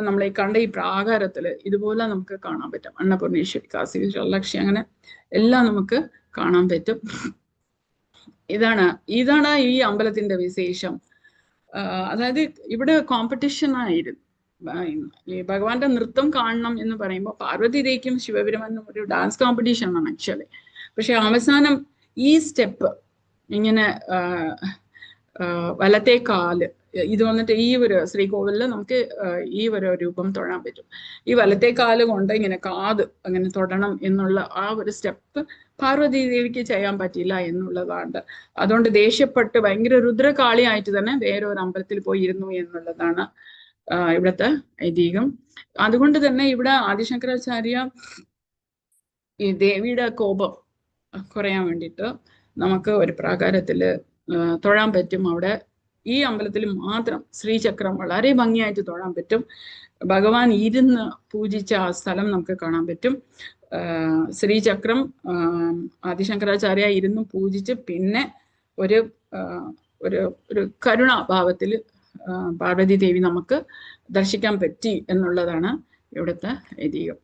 നമ്മളെ കണ്ട ഈ പ്രാകാരത്തിൽ ഇതുപോലെ നമുക്ക് കാണാൻ പറ്റും. അന്നപൂർണേശ്വരി, കാശി വിശാലാക്ഷി, അങ്ങനെ എല്ലാം നമുക്ക് കാണാൻ പറ്റും. ഇതാണ് ഈ അമ്പലത്തിന്റെ വിശേഷം. അതായത് ഇവിടെ കോമ്പറ്റീഷൻ ആയിരുന്നു. ഈ ഭഗവാന്റെ നൃത്തം കാണണം എന്ന് പറയുമ്പോൾ പാർവതിദേവിക്കും ശിവപെരുമാനും ഒരു ഡാൻസ് കോമ്പറ്റീഷൻ ആണ് ആക്ച്വലി. പക്ഷെ അവസാനം ഈ സ്റ്റെപ്പ് ഇങ്ങനെ വലത്തെ കാല് ഇത് വന്നിട്ട് ഈ ഒരു ശ്രീകോവിലിൽ നമുക്ക് ഈ ഒരു രൂപം തൊഴാൻ പറ്റും. ഈ വലത്തെ കാല് കൊണ്ട് ഇങ്ങനെ കാത് അങ്ങനെ തൊടണം എന്നുള്ള ആ ഒരു സ്റ്റെപ്പ് പാർവതി ദേവിക്ക് ചെയ്യാൻ പറ്റില്ല എന്നുള്ളതാണ്. അതുകൊണ്ട് ദേഷ്യപ്പെട്ട് ഭയങ്കര രുദ്രകാളിയായിട്ട് തന്നെ വേറൊരു അമ്പലത്തിൽ പോയിരുന്നു എന്നുള്ളതാണ് ഇവിടുത്തെ ഐതിഹ്യം. അതുകൊണ്ട് തന്നെ ഇവിടെ ആദിശങ്കരാചാര്യ ഈ ദേവിയുടെ കോപം കുറയാൻ വേണ്ടിയിട്ട് നമുക്ക് ഒരു പ്രാകാരത്തില് തൊഴാൻ പറ്റും. അവിടെ ഈ അമ്പലത്തിൽ മാത്രം ശ്രീചക്രം വളരെ ഭംഗിയായിട്ട് തൊഴാൻ പറ്റും. ഭഗവാൻ ഇരുന്ന് പൂജിച്ച ആ സ്ഥലം നമുക്ക് കാണാൻ പറ്റും. ശ്രീചക്രം ആദിശങ്കരാചാര്യ ഇരുന്ന് പൂജിച്ച് പിന്നെ ഒരു ഒരു ഒരു കരുണാഭാവത്തിൽ പാർവതി ദേവി നമുക്ക് ദർശിക്കാൻ പറ്റി എന്നുള്ളതാണ് ഇവിടുത്തെ ഐതിഹ്യം.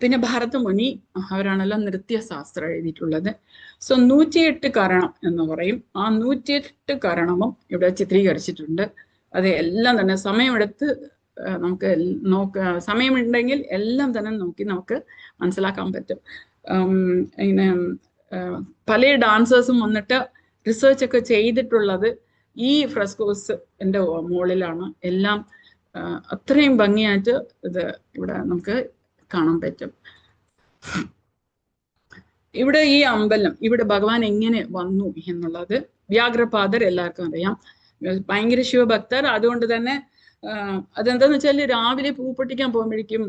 പിന്നെ ഭരതമുനി അവരാണല്ലോ നൃത്യശാസ്ത്രം എഴുതിയിട്ടുള്ളത്. സോ 108 കരണം എന്ന് പറയും. ആ 108 കരണവും ഇവിടെ ചിത്രീകരിച്ചിട്ടുണ്ട്. അത് എല്ലാം തന്നെ സമയമെടുത്ത് നമുക്ക് സമയമുണ്ടെങ്കിൽ എല്ലാം തന്നെ നോക്കി നമുക്ക് മനസ്സിലാക്കാൻ പറ്റും. ഇങ്ങനെ പല ഡാൻസേഴ്സും വന്നിട്ട് റിസർച്ച് ഒക്കെ ചെയ്തിട്ടുള്ളത് ഈ ഫ്രെസ്കോസ് എൻ്റെ മുകളിലാണ്. എല്ലാം അത്രയും ഭംഗിയായിട്ട് ഇത് ഇവിടെ നമുക്ക് കാണാൻ പറ്റും. ഇവിടെ ഈ അമ്പലം ഇവിടെ ഭഗവാൻ എങ്ങനെ വന്നു എന്നുള്ളത് വ്യാഘ്രപാദർ എല്ലാവർക്കും അറിയാം. ഭയങ്കര ശിവഭക്തർ. അതുകൊണ്ട് തന്നെ അതെന്താന്ന് വെച്ചാൽ രാവിലെ പൂ പൊട്ടിക്കാൻ പോകുമ്പോഴേക്കും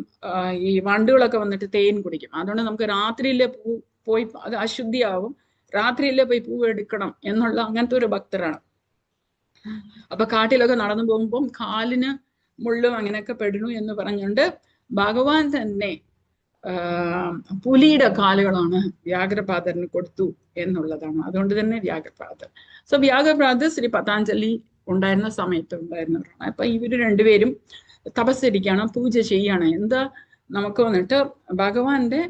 ഈ വണ്ടുകളൊക്കെ വന്നിട്ട് തേൻ കുടിക്കും. അതുകൊണ്ട് നമുക്ക് രാത്രിയിലെ പൂ പോയി അത് അശുദ്ധിയാവും, രാത്രിയിലെ പോയി പൂ എടുക്കണം എന്നുള്ള അങ്ങനത്തെ ഒരു ഭക്തരാണ്. അപ്പൊ കാട്ടിലൊക്കെ നടന്നു പോകുമ്പം കാലിന് മുള്ളും അങ്ങനെയൊക്കെ പെടുന്നു എന്ന് പറഞ്ഞുകൊണ്ട് ഭഗവാൻ തന്നെ പുലിയുടെ കാലുകളാണ് വ്യാഘ്രപാദറിന് കൊടുത്തു എന്നുള്ളതാണ്. അതുകൊണ്ട് തന്നെ വ്യാഘ്രപാദർ. സോ വ്യാഘ്രപാദർ ശ്രീ പതാഞ്ജലി ഉണ്ടായിരുന്ന സമയത്ത് ഉണ്ടായിരുന്നവരാണ്. അപ്പൊ ഇവര് രണ്ടുപേരും തപസ്സിരിക്കുകയാണ്, പൂജ ചെയ്യാണ്. എന്താ നമുക്ക് വന്നിട്ട് ഭഗവാന്റെ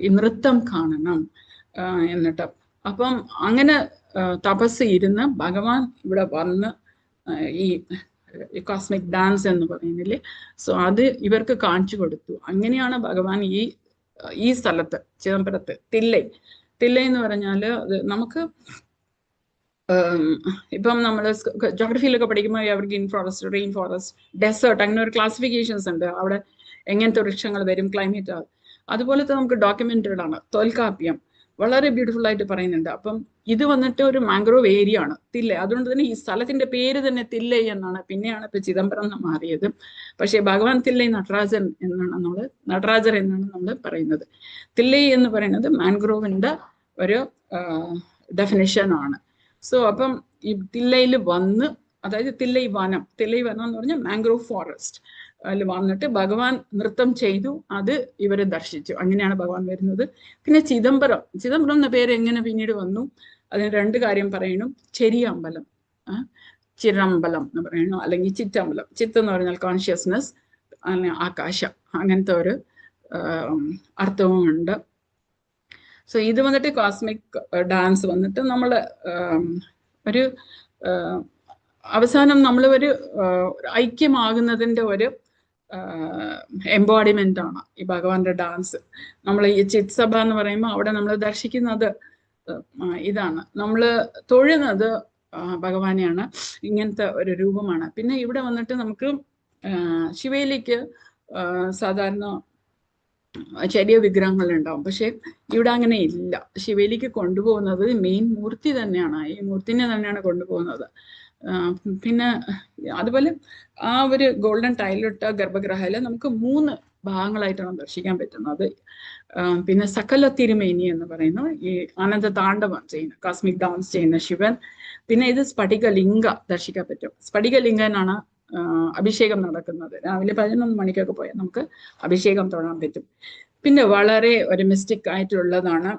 ഈ നൃത്തം കാണണം എന്നിട്ട്. അപ്പം അങ്ങനെ തപസ് ഇരുന്ന് ഭഗവാൻ ഇവിടെ വന്ന് ഈ കോസ്മിക് ഡാൻസ് എന്ന് പറയുന്നില്ലേ, സോ അത് ഇവർക്ക് കാണിച്ചു കൊടുത്തു. അങ്ങനെയാണ് ഭഗവാൻ ഈ സ്ഥലത്ത് ചിദംബരത്ത് തില്ലൈ എന്ന് പറഞ്ഞാൽ നമുക്ക് ഇപ്പം നമ്മൾ ജോഗ്രഫിയിലൊക്കെ പഠിക്കുമ്പോൾ evergreen forest, rain forest, desert, അങ്ങനെ ഒരു ക്ലാസിഫിക്കേഷൻസ് ഉണ്ട്. അവിടെ എങ്ങനത്തെ വൃക്ഷങ്ങൾ വരും, ക്ലൈമറ്റ്. അതുപോലത്തെ നമുക്ക് ഡോക്യുമെന്റഡ് തോൽക്കാപ്യം വളരെ ബ്യൂട്ടിഫുൾ ആയിട്ട് പറയുന്നുണ്ട്. അപ്പം ഇത് വന്നിട്ട് ഒരു മാംഗ്രോവ് ഏരിയ ആണ് തില്ലൈ. അതുകൊണ്ട് തന്നെ ഈ സ്ഥലത്തിന്റെ പേര് തന്നെ തില്ലൈ എന്നാണ്. പിന്നെയാണ് ഇപ്പൊ ചിദംബരം എന്ന് മാറിയത്. പക്ഷേ ഭഗവാൻ തില്ലൈ നടരാജർ എന്നാണ് നമ്മൾ പറയുന്നത്. തില്ലൈ എന്ന് പറയുന്നത് മാംഗ്രോവിന്റെ ഒരു ഡെഫിനിഷൻ ആണ്. സോ അപ്പം ഈ തില്ലയിൽ വന്ന്, അതായത് തില്ലൈ വനം എന്ന് പറഞ്ഞാൽ മാംഗ്രോവ് ഫോറസ്റ്റ്, അതിൽ വന്നിട്ട് ഭഗവാൻ നൃത്തം ചെയ്തു. അത് ഇവരെ ദർശിച്ചു. അങ്ങനെയാണ് ഭഗവാൻ വരുന്നത്. പിന്നെ ചിദംബരം എന്ന പേര് എങ്ങനെ പിന്നീട് വന്നു, അതിന് 2 കാര്യം പറയണം. ചെറിയ അമ്പലം, ചിറമ്പലം എന്ന് പറയണു, അല്ലെങ്കിൽ ചിറ്റമ്പലം. ചിത്ത് എന്ന് പറഞ്ഞാൽ കോൺഷ്യസ്നെസ്, ആകാശം, അങ്ങനത്തെ ഒരു അർത്ഥവും ഉണ്ട്. സോ ഇത് വന്നിട്ട് കോസ്മിക് ഡാൻസ് വന്നിട്ട് നമ്മൾ ഒരു അവസാനം നമ്മൾ ഒരു ഐക്യമാകുന്നതിൻ്റെ ഒരു എംബോഡിമെന്റ് ആണ് ഈ ഭഗവാന്റെ ഡാൻസ്. നമ്മൾ ഈ ചിത് സഭ എന്ന് പറയുമ്പോൾ അവിടെ നമ്മൾ ദർശിക്കുന്നത് ഇതാണ്, നമ്മൾ തൊഴുന്നത് ഭഗവാനെയാണ്. ഇങ്ങനത്തെ ഒരു രൂപമാണ്. പിന്നെ ഇവിടെ വന്നിട്ട് നമുക്ക് ശിവേലിക്ക് സാധാരണ ചെറിയ വിഗ്രഹങ്ങൾ ഉണ്ടാവും. പക്ഷെ ഇവിടെ അങ്ങനെ ഇല്ല. ശിവേലിക്ക് കൊണ്ടുപോകുന്നത് മെയിൻ മൂർത്തി തന്നെയാണ്, ഈ മൂർത്തിനെ തന്നെയാണ് കൊണ്ടുപോകുന്നത്. പിന്നെ അതുപോലെ ആ ഒരു ഗോൾഡൻ ടൈലിട്ട ഗർഭഗൃഹയിൽ നമുക്ക് 3 ഭാഗങ്ങളായിട്ടാണ് ദർശിക്കാൻ പറ്റുന്നത്. പിന്നെ സകല തിരുമേനി എന്ന് പറയുന്ന ഈ ആനന്ദ താണ്ഡവം ചെയ്യുന്ന, കാസ്മിക് ഡാൻസ് ചെയ്യുന്ന ശിവൻ. പിന്നെ ഇത് സ്ഫടികലിംഗ ദർശിക്കാൻ പറ്റും. സ്ഫടികലിംഗനാണ് അഭിഷേകം നടക്കുന്നത്. രാവിലെ 11 മണിക്കൊക്കെ പോയാൽ നമുക്ക് അഭിഷേകം തൊഴാൻ പറ്റും. പിന്നെ വളരെ ഒരു മിസ്റ്റിക് ആയിട്ടുള്ളതാണ്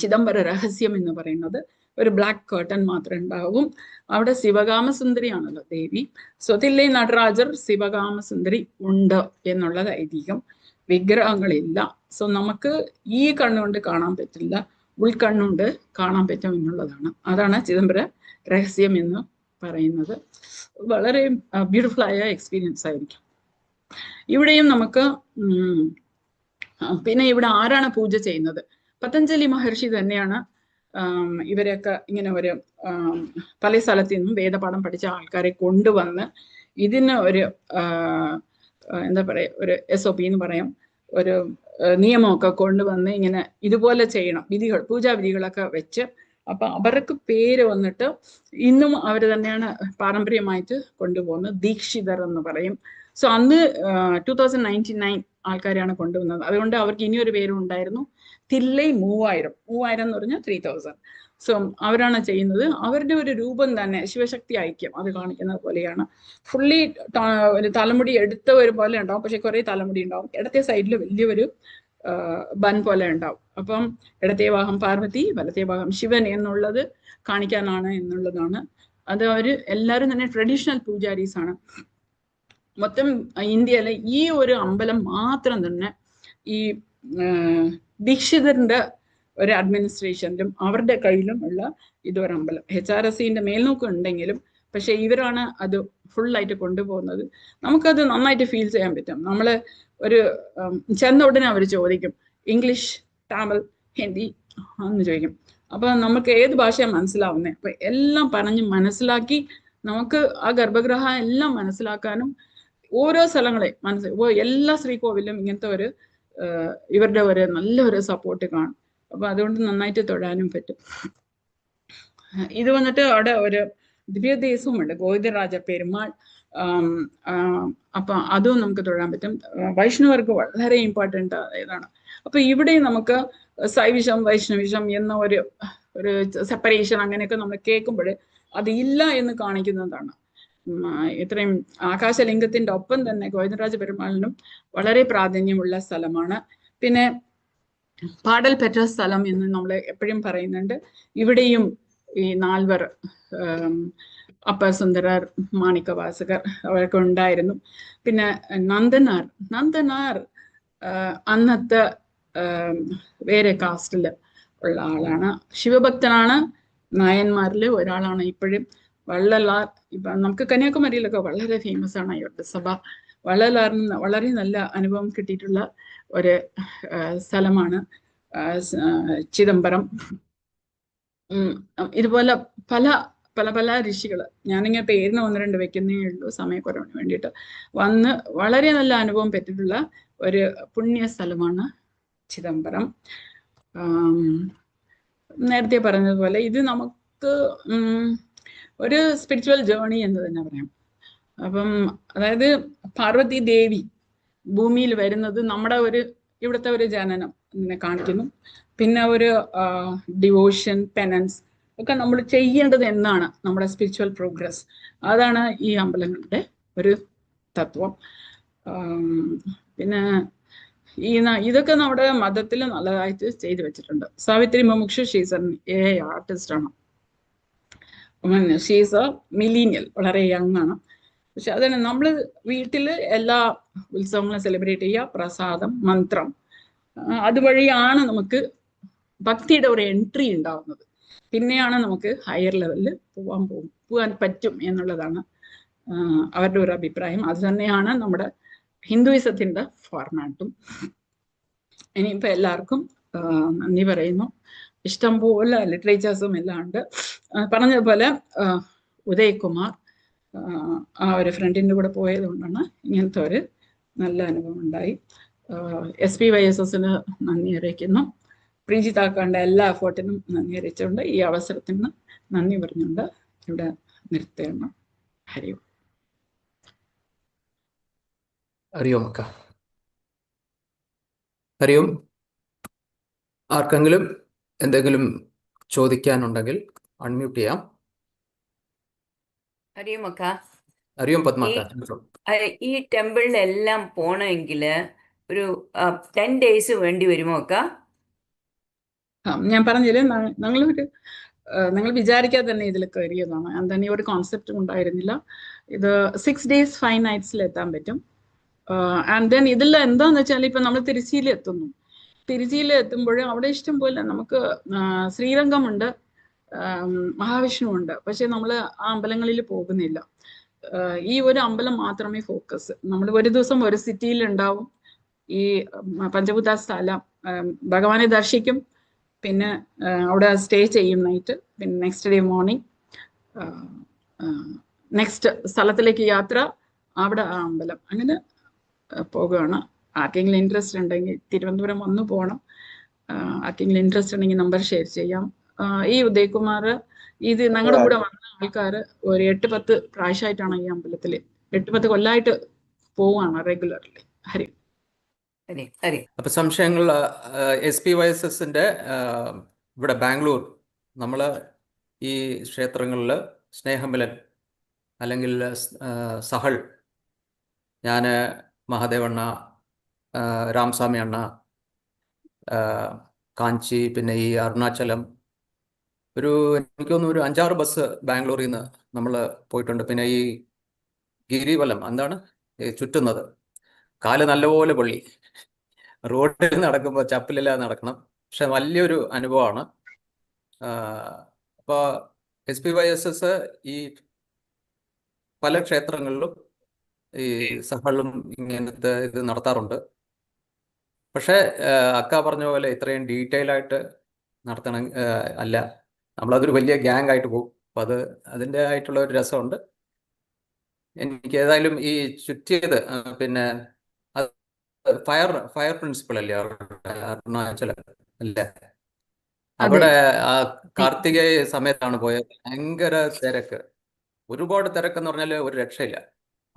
ചിദംബര രഹസ്യം എന്ന് പറയുന്നത്. ഒരു ബ്ലാക്ക് കേർട്ടൻ മാത്രമേ ഉണ്ടാവും. അവിടെ ശിവകാമസുന്ദരിയാണല്ലോ ദേവി. സ്വതില്ലേ നടരാജർ ശിവകാമസുന്ദരി ഉണ്ട് എന്നുള്ളത് ഐതിഹ്യം. വിഗ്രഹങ്ങളില്ല. സോ നമുക്ക് ഈ കണ്ണുകൊണ്ട് കാണാൻ പറ്റില്ല, ഉൾക്കണ്ണുകൊണ്ട് കാണാൻ പറ്റും എന്നുള്ളതാണ്. അതാണ് ചിദംബര രഹസ്യം എന്ന് പറയുന്നത്. വളരെ ബ്യൂട്ടിഫുൾ ആയ എക്സ്പീരിയൻസ് ആയിരിക്കും. ഇവിടെയും നമുക്ക് പിന്നെ ഇവിടെ ആരാണ് പൂജ ചെയ്യുന്നത്? പതഞ്ജലി മഹർഷി തന്നെയാണ് ഇവരെയൊക്കെ ഇങ്ങനെ ഒരു പല സ്ഥലത്തു നിന്നും വേദപാഠം പഠിച്ച ആൾക്കാരെ കൊണ്ടുവന്ന് ഇതിന് ഒരു എന്താ പറയുക, ഒരു SOP എന്ന് പറയാം, ഒരു നിയമമൊക്കെ കൊണ്ടുവന്ന് ഇങ്ങനെ ഇതുപോലെ ചെയ്യണം, വിധികൾ, പൂജാവിധികളൊക്കെ വെച്ച്. അപ്പൊ അവർക്ക് പേര് വന്നിട്ട് ഇന്നും അവർ തന്നെയാണ് പാരമ്പര്യമായിട്ട് കൊണ്ടുപോകുന്നത്. ദീക്ഷിതർ എന്ന് പറയും. സോ അന്ന് 2099 ആൾക്കാരെയാണ് കൊണ്ടുവന്നത്. അതുകൊണ്ട് അവർക്ക് ഇനിയൊരു പേരും ഉണ്ടായിരുന്നു, തില്ലൈ 3000 എന്ന് പറഞ്ഞാൽ 3000. സോ അവരാണ് ചെയ്യുന്നത്. അവരുടെ ഒരു രൂപം തന്നെ ശിവശക്തി ഐക്യം അത് കാണിക്കുന്നത് പോലെയാണ്. ഫുള്ളി ഒരു തലമുടി എടുത്ത ഒരു പോലെ ഉണ്ടാവും, പക്ഷെ കുറെ തലമുടി ഉണ്ടാവും. ഇടത്തെ സൈഡിൽ വലിയൊരു ബൻ പോലെ ഉണ്ടാവും. അപ്പം ഇടത്തെ ഭാഗം പാർവതി, വലത്തെ ഭാഗം ശിവൻ എന്നുള്ളത് കാണിക്കാനാണ് എന്നുള്ളതാണ്. അത് അവര് എല്ലാവരും തന്നെ ട്രഡീഷണൽ പൂജാരീസ് ആണ്. മൊത്തം ഇന്ത്യയിലെ ഈ ഒരു അമ്പലം മാത്രം തന്നെ ഈ ദീക്ഷിതരുടെ ഒരു അഡ്മിനിസ്ട്രേഷനിലും അവരുടെ കയ്യിലും ഉള്ള ഇതൊരു അമ്പലം. HRSന്റെ മേൽനോക്കം ഉണ്ടെങ്കിലും പക്ഷെ ഇവരാണ് അത് ഫുള്ളായിട്ട് കൊണ്ടുപോകുന്നത്. നമുക്കത് നന്നായിട്ട് ഫീൽ ചെയ്യാൻ പറ്റും. നമ്മള് ഒരു ചെന്ന ഉടനെ അവർ ചോദിക്കും ഇംഗ്ലീഷ്, തമിഴ്, ഹിന്ദി എന്ന് ചോദിക്കും. അപ്പൊ നമുക്ക് ഏത് ഭാഷയാണ് മനസ്സിലാവുന്നത്? അപ്പൊ എല്ലാം പറഞ്ഞ് മനസ്സിലാക്കി നമുക്ക് ആ ഗർഭഗൃഹം എല്ലാം മനസ്സിലാക്കാനും ഓരോ സ്ഥലങ്ങളെ എല്ലാ ശ്രീകോവിലും ഇങ്ങനത്തെ ഒരു ഇവരുടെ ഒരു നല്ലൊരു സപ്പോർട്ട് കാണും. അപ്പൊ അതുകൊണ്ട് നന്നായിട്ട് തൊഴാനും പറ്റും. ഇത് വന്നിട്ട് അവിടെ ഒരു ദിവ്യദേശവുമുണ്ട്, ഗോവിന്ദരാജ പെരുമാൾ. അപ്പൊ അതും നമുക്ക് തൊഴാൻ പറ്റും. വൈഷ്ണവർക്ക് വളരെ ഇമ്പോർട്ടൻ്റ് ഇതാണ്. അപ്പൊ ഇവിടെ നമുക്ക് ശൈവിഷം വൈഷ്ണവിഷം എന്ന ഒരു സെപ്പറേഷൻ അങ്ങനെയൊക്കെ നമ്മൾ കേൾക്കുമ്പോൾ അത് ഇല്ല എന്ന് കാണിക്കുന്നതാണ്. ഇത്രയും ആകാശലിംഗത്തിന്റെ ഒപ്പം തന്നെ ഗോവിന്ദരാജ പെരുമാളിനും വളരെ പ്രാധാന്യമുള്ള സ്ഥലമാണ്. പിന്നെ പാടൽ പെറ്റ സ്ഥലം എന്ന് നമ്മൾ എപ്പോഴും പറയുന്നുണ്ട്. ഇവിടെയും ഈ 4 അപ്പർ സുന്ദരർ, മാണിക്കവാസകർ അവരൊക്കെ ഉണ്ടായിരുന്നു. പിന്നെ നന്ദനാർ അന്നത്തെ വേറെ കാസ്റ്റില് ഉള്ള ആളാണ്. ശിവഭക്തനാണ്, നായന്മാരിൽ ഒരാളാണ്. ഇപ്പോഴും വള്ളലാർ, ഇപ്പൊ നമുക്ക് കന്യാകുമാരിയിലൊക്കെ വളരെ ഫേമസ് ആണ് അയ്യപ്പ സഭ. വള്ളലാറിന് വളരെ നല്ല അനുഭവം കിട്ടിയിട്ടുള്ള ഒരു സ്ഥലമാണ് ചിദംബരം. ഇതുപോലെ പല പല പല ഋഷികൾ, ഞാനിങ്ങനെ പേരിന് 1-2 വെക്കുന്നേ ഉള്ളൂ സമയക്കുറവിന് വേണ്ടിയിട്ട്, വന്ന് വളരെ നല്ല അനുഭവം പറ്റിയിട്ടുള്ള ഒരു പുണ്യ സ്ഥലമാണ് ചിദംബരം. നേരത്തെ പറഞ്ഞതുപോലെ ഇത് നമുക്ക് ഒരു സ്പിരിച്വൽ ജേർണി എന്ന് തന്നെ പറയാം. അപ്പം അതായത് പാർവതി ദേവി ഭൂമിയിൽ വരുന്നത് നമ്മുടെ ഇവിടുത്തെ ഒരു ജനനം ഇങ്ങനെ കാണിക്കുന്നു. പിന്നെ ഒരു ഡിവോഷൻ, പെനൻസ് ഒക്കെ നമ്മൾ ചെയ്യേണ്ടത് എന്നാണ് നമ്മുടെ സ്പിരിച്വൽ പ്രോഗ്രസ്. അതാണ് ഈ അമ്പലങ്ങളുടെ ഒരു തത്വം. പിന്നെ ഇതൊക്കെ നമ്മുടെ മതത്തിൽ നല്ലതായിട്ട് ചെയ്തു വെച്ചിട്ടുണ്ട്. സാവിത്രി മുമുക്ഷു ഷീസ് ആർട്ടിസ്റ്റ് ആണ്. ഷീസ് എ മിലീനിയൽ, വളരെ യങ് ആണ്. പക്ഷെ അതന്നെ നമ്മൾ വീട്ടിൽ എല്ലാ ഉത്സവങ്ങളും സെലിബ്രേറ്റ് ചെയ്യുക, പ്രസാദം, മന്ത്രം, അതുവഴിയാണ് നമുക്ക് ഭക്തിയുടെ ഒരു എൻട്രി ഉണ്ടാവുന്നത്. പിന്നെയാണ് നമുക്ക് ഹയർ ലെവലിൽ പോകാൻ പറ്റും എന്നുള്ളതാണ് അവരുടെ ഒരു അഭിപ്രായം. അത് തന്നെയാണ് നമ്മുടെ ഹിന്ദുയിസത്തിന്റെ ഫോർമാറ്റും. ഇനിയിപ്പോ എല്ലാവർക്കും നന്ദി പറയുന്നു. ഇഷ്ടംപോലെ ലിറ്ററേച്ചേഴ്സും എല്ലാം ഉണ്ട്. പറഞ്ഞതുപോലെ ഉദയകുമാർ ആ ഒരു ഫ്രണ്ടിൻ്റെ കൂടെ പോയത് കൊണ്ടാണ് ഇങ്ങനത്തെ ഒരു നല്ല അനുഭവം ഉണ്ടായി. SPYSSന് നന്ദി അറിയിക്കുന്നു. പ്രീജിതാക്കാണ്ട എല്ലാ എഫേർട്ടിനും നന്ദി അറിയിച്ചുകൊണ്ട് ഈ അവസരത്തിന് നന്ദി പറഞ്ഞുകൊണ്ട് ഇവിടെ നിർത്തുകയാണ്. ഹരി ഓം. ഹരി ഓം അക്ക. ഹരി ഓം. ആർക്കെങ്കിലും എന്തെങ്കിലും ചോദിക്കാനുണ്ടെങ്കിൽ അൺമ്യൂട്ട് ചെയ്യാം. ഹരിയും അക്ക, ഹരി ഓം പത്മാക്ക. ഈ ടെമ്പിളിലെല്ലാം പോണമെങ്കിൽ ഒരു 10 days വേണ്ടി വരുമോ അക്ക? ഞാൻ പറഞ്ഞില്ലേ, നിങ്ങൾ വിചാരിക്കാതെ തന്നെ ഇതിൽ കയറിയതാണ്. തന്നെ ഒരു കോൺസെപ്റ്റും ഉണ്ടായിരുന്നില്ല. ഇത് 6 days 5 nights എത്താൻ പറ്റും. ആൻഡ് ദെൻ ഇതിൽ എന്താന്ന് വെച്ചാൽ ഇപ്പൊ നമ്മൾ തിരുച്ചിയിൽ എത്തുന്നു. തിരുച്ചിയിൽ എത്തുമ്പോൾ അവിടെ ഇഷ്ടം പോലെ നമുക്ക് ശ്രീരംഗമുണ്ട്, മഹാവിഷ്ണു ഉണ്ട്. പക്ഷെ നമ്മൾ ആ അമ്പലങ്ങളിൽ പോകുന്നില്ല. ഈ ഒരു അമ്പലം മാത്രമേ ഫോക്കസ്. നമ്മൾ ഒരു ദിവസം ഒരു സിറ്റിയിൽ ഉണ്ടാവും. ഈ പഞ്ചഭൂത സ്ഥലം ഭഗവാനെ ദർശിക്കും, പിന്നെ അവിടെ സ്റ്റേ ചെയ്യും നൈറ്റ്, പിന്നെ നെക്സ്റ്റ് ഡേ മോർണിംഗ് നെക്സ്റ്റ് സ്ഥലത്തിലേക്ക് യാത്ര, അവിടെ ആ അമ്പലം, അങ്ങനെ പോകുകയാണ്. ആർക്കെങ്കിലും ഇൻട്രസ്റ്റ് ഉണ്ടെങ്കിൽ തിരുവനന്തപുരം വന്നു പോകണം. ആർക്കെങ്കിലും ഇൻട്രസ്റ്റ് ഉണ്ടെങ്കിൽ നമ്പർ ഷെയർ ചെയ്യാം. ഈ ഉദയകുമാർ ഇത് ഞങ്ങളുടെ കൂടെ വന്ന ആൾക്കാര് ഒരു 8-10 പ്രാവശ്യമായിട്ടാണ് ഈ അമ്പലത്തിൽ 8-10 കൊല്ലമായിട്ട് പോവാണ് റെഗുലർലി. ഹരി. അപ്പൊ സംശയങ്ങൾ SPYSSന്റെ ഇവിടെ ബാംഗ്ലൂർ നമ്മൾ ഈ ക്ഷേത്രങ്ങളിൽ സ്നേഹമിലൻ അല്ലെങ്കിൽ സഹൾ, ഞാൻ മഹാദേവണ്ണ, രാംസ്വാമി അണ്ണ, കാഞ്ചി, പിന്നെ ഈ അരുണാചലം, എനിക്ക് തോന്നുന്നു ഒരു 5-6 ബസ് ബാംഗ്ലൂരിൽ നിന്ന് നമ്മൾ പോയിട്ടുണ്ട്. പിന്നെ ഈ ഗിരിവലം എന്താണ് ചുറ്റുന്നത്, കാല് നല്ലപോലെ പൊള്ളി, റോഡിൽ നടക്കുമ്പോൾ ചപ്പലില്ലാതെ നടക്കണം. പക്ഷെ വലിയൊരു അനുഭവമാണ്. അപ്പോൾ SPYSS ഈ പല ക്ഷേത്രങ്ങളിലും ഈ സഹളും ഇങ്ങനത്തെ ഇത് നടത്താറുണ്ട്. പക്ഷെ അക്ക പറഞ്ഞ പോലെ ഇത്രയും ഡീറ്റെയിൽ ആയിട്ട് നടത്തണം അല്ല, നമ്മളതൊരു വലിയ ഗ്യാങ് ആയിട്ട് പോകും. അപ്പം അതിൻ്റെ ആയിട്ടുള്ള ഒരു രസമുണ്ട്. എനിക്ക് ഏതായാലും ഈ ചുറ്റിയത് പിന്നെ ഫയർ പ്രിൻസിപ്പൾ അല്ലേ അരുണാചലം അല്ലേ, അവിടെ ആ കാർത്തികേയ സമയത്താണ് പോയത്. ഭയങ്കര തിരക്ക്, ഒരുപാട് തിരക്കെന്ന് പറഞ്ഞാൽ ഒരു രക്ഷയില്ല.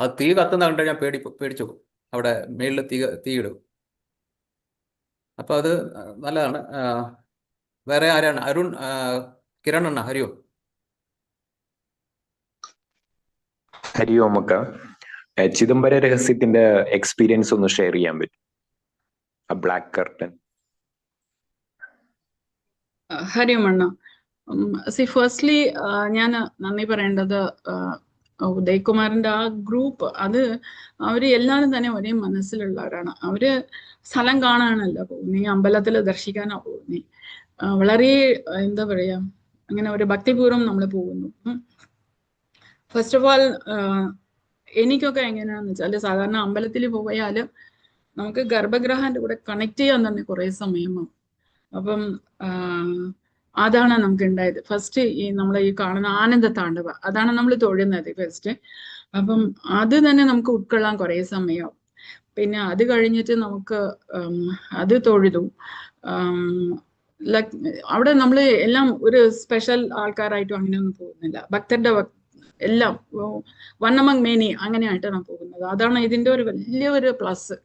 അത് തീ കത്തുന്ന കണ്ട് ഞാൻ പേടിച്ചു പോകും. അവിടെ മേളിൽ തീയിടും. അപ്പൊ അത് നല്ലതാണ്. വേറെ ആരാണ്? കിരൺ അണ്ണ. ഹരി ഓം. ഹരി ഓം അക്ക. ചിദംബര രഹസ്യത്തിന്റെ എക്സ്പീരിയൻസ് ഒന്ന് ഷെയർ ചെയ്യാൻ പറ്റും? ആ ബ്ലാക്ക് കർട്ടൻ. ഹരി ഓം അണ്ണ. ഫസ്റ്റ്ലി ഞാൻ നന്ദി പറയേണ്ടത് ഉദയകുമാറിന്റെ ആ ഗ്രൂപ്പ്, അത് അവര് എല്ലാവരും തന്നെ ഒരേ മനസ്സിലുള്ളവരാണ്. അവര് സ്ഥലം കാണാനല്ല പോകുന്നേ, അമ്പലത്തിൽ ദർശിക്കാനാ പോകുന്നേ. വളരെ എന്താ പറയാ, അങ്ങനെ ഒരു ഭക്തിപൂർവ്വം നമ്മൾ പോകുന്നു. ഫസ്റ്റ് ഓഫ് ആൾ എനിക്കൊക്കെ എങ്ങനെയാന്ന് വെച്ചാൽ, സാധാരണ അമ്പലത്തിൽ പോയാൽ നമുക്ക് ഗർഭഗൃഹന്റെ കൂടെ കണക്ട് ചെയ്യാൻ തന്നെ കുറെ സമയമാവും. അപ്പം അതാണ് നമുക്ക് ഉണ്ടായത്. ഫസ്റ്റ് ഈ നമ്മൾ ഈ കാണുന്ന ആനന്ദ താണ്ഡവ, അതാണ് നമ്മൾ തൊഴുന്നത് ഫസ്റ്റ്. അപ്പം അത് തന്നെ നമുക്ക് ഉൾക്കൊള്ളാൻ കുറെ സമയമാവും. പിന്നെ അത് കഴിഞ്ഞിട്ട് നമുക്ക് അത് തൊഴുതു. അവിടെ നമ്മൾ എല്ലാം ഒരു സ്പെഷ്യൽ ആൾക്കാരായിട്ടും അങ്ങനെയൊന്നും പോകുന്നില്ല. ഭക്തരുടെ എല്ലാം വൺ അമംഗ് മെനി അങ്ങനെയായിട്ടാണ് പോകുന്നത്. അതാണ് ഇതിന്റെ ഒരു വലിയൊരു പ്ലസ്.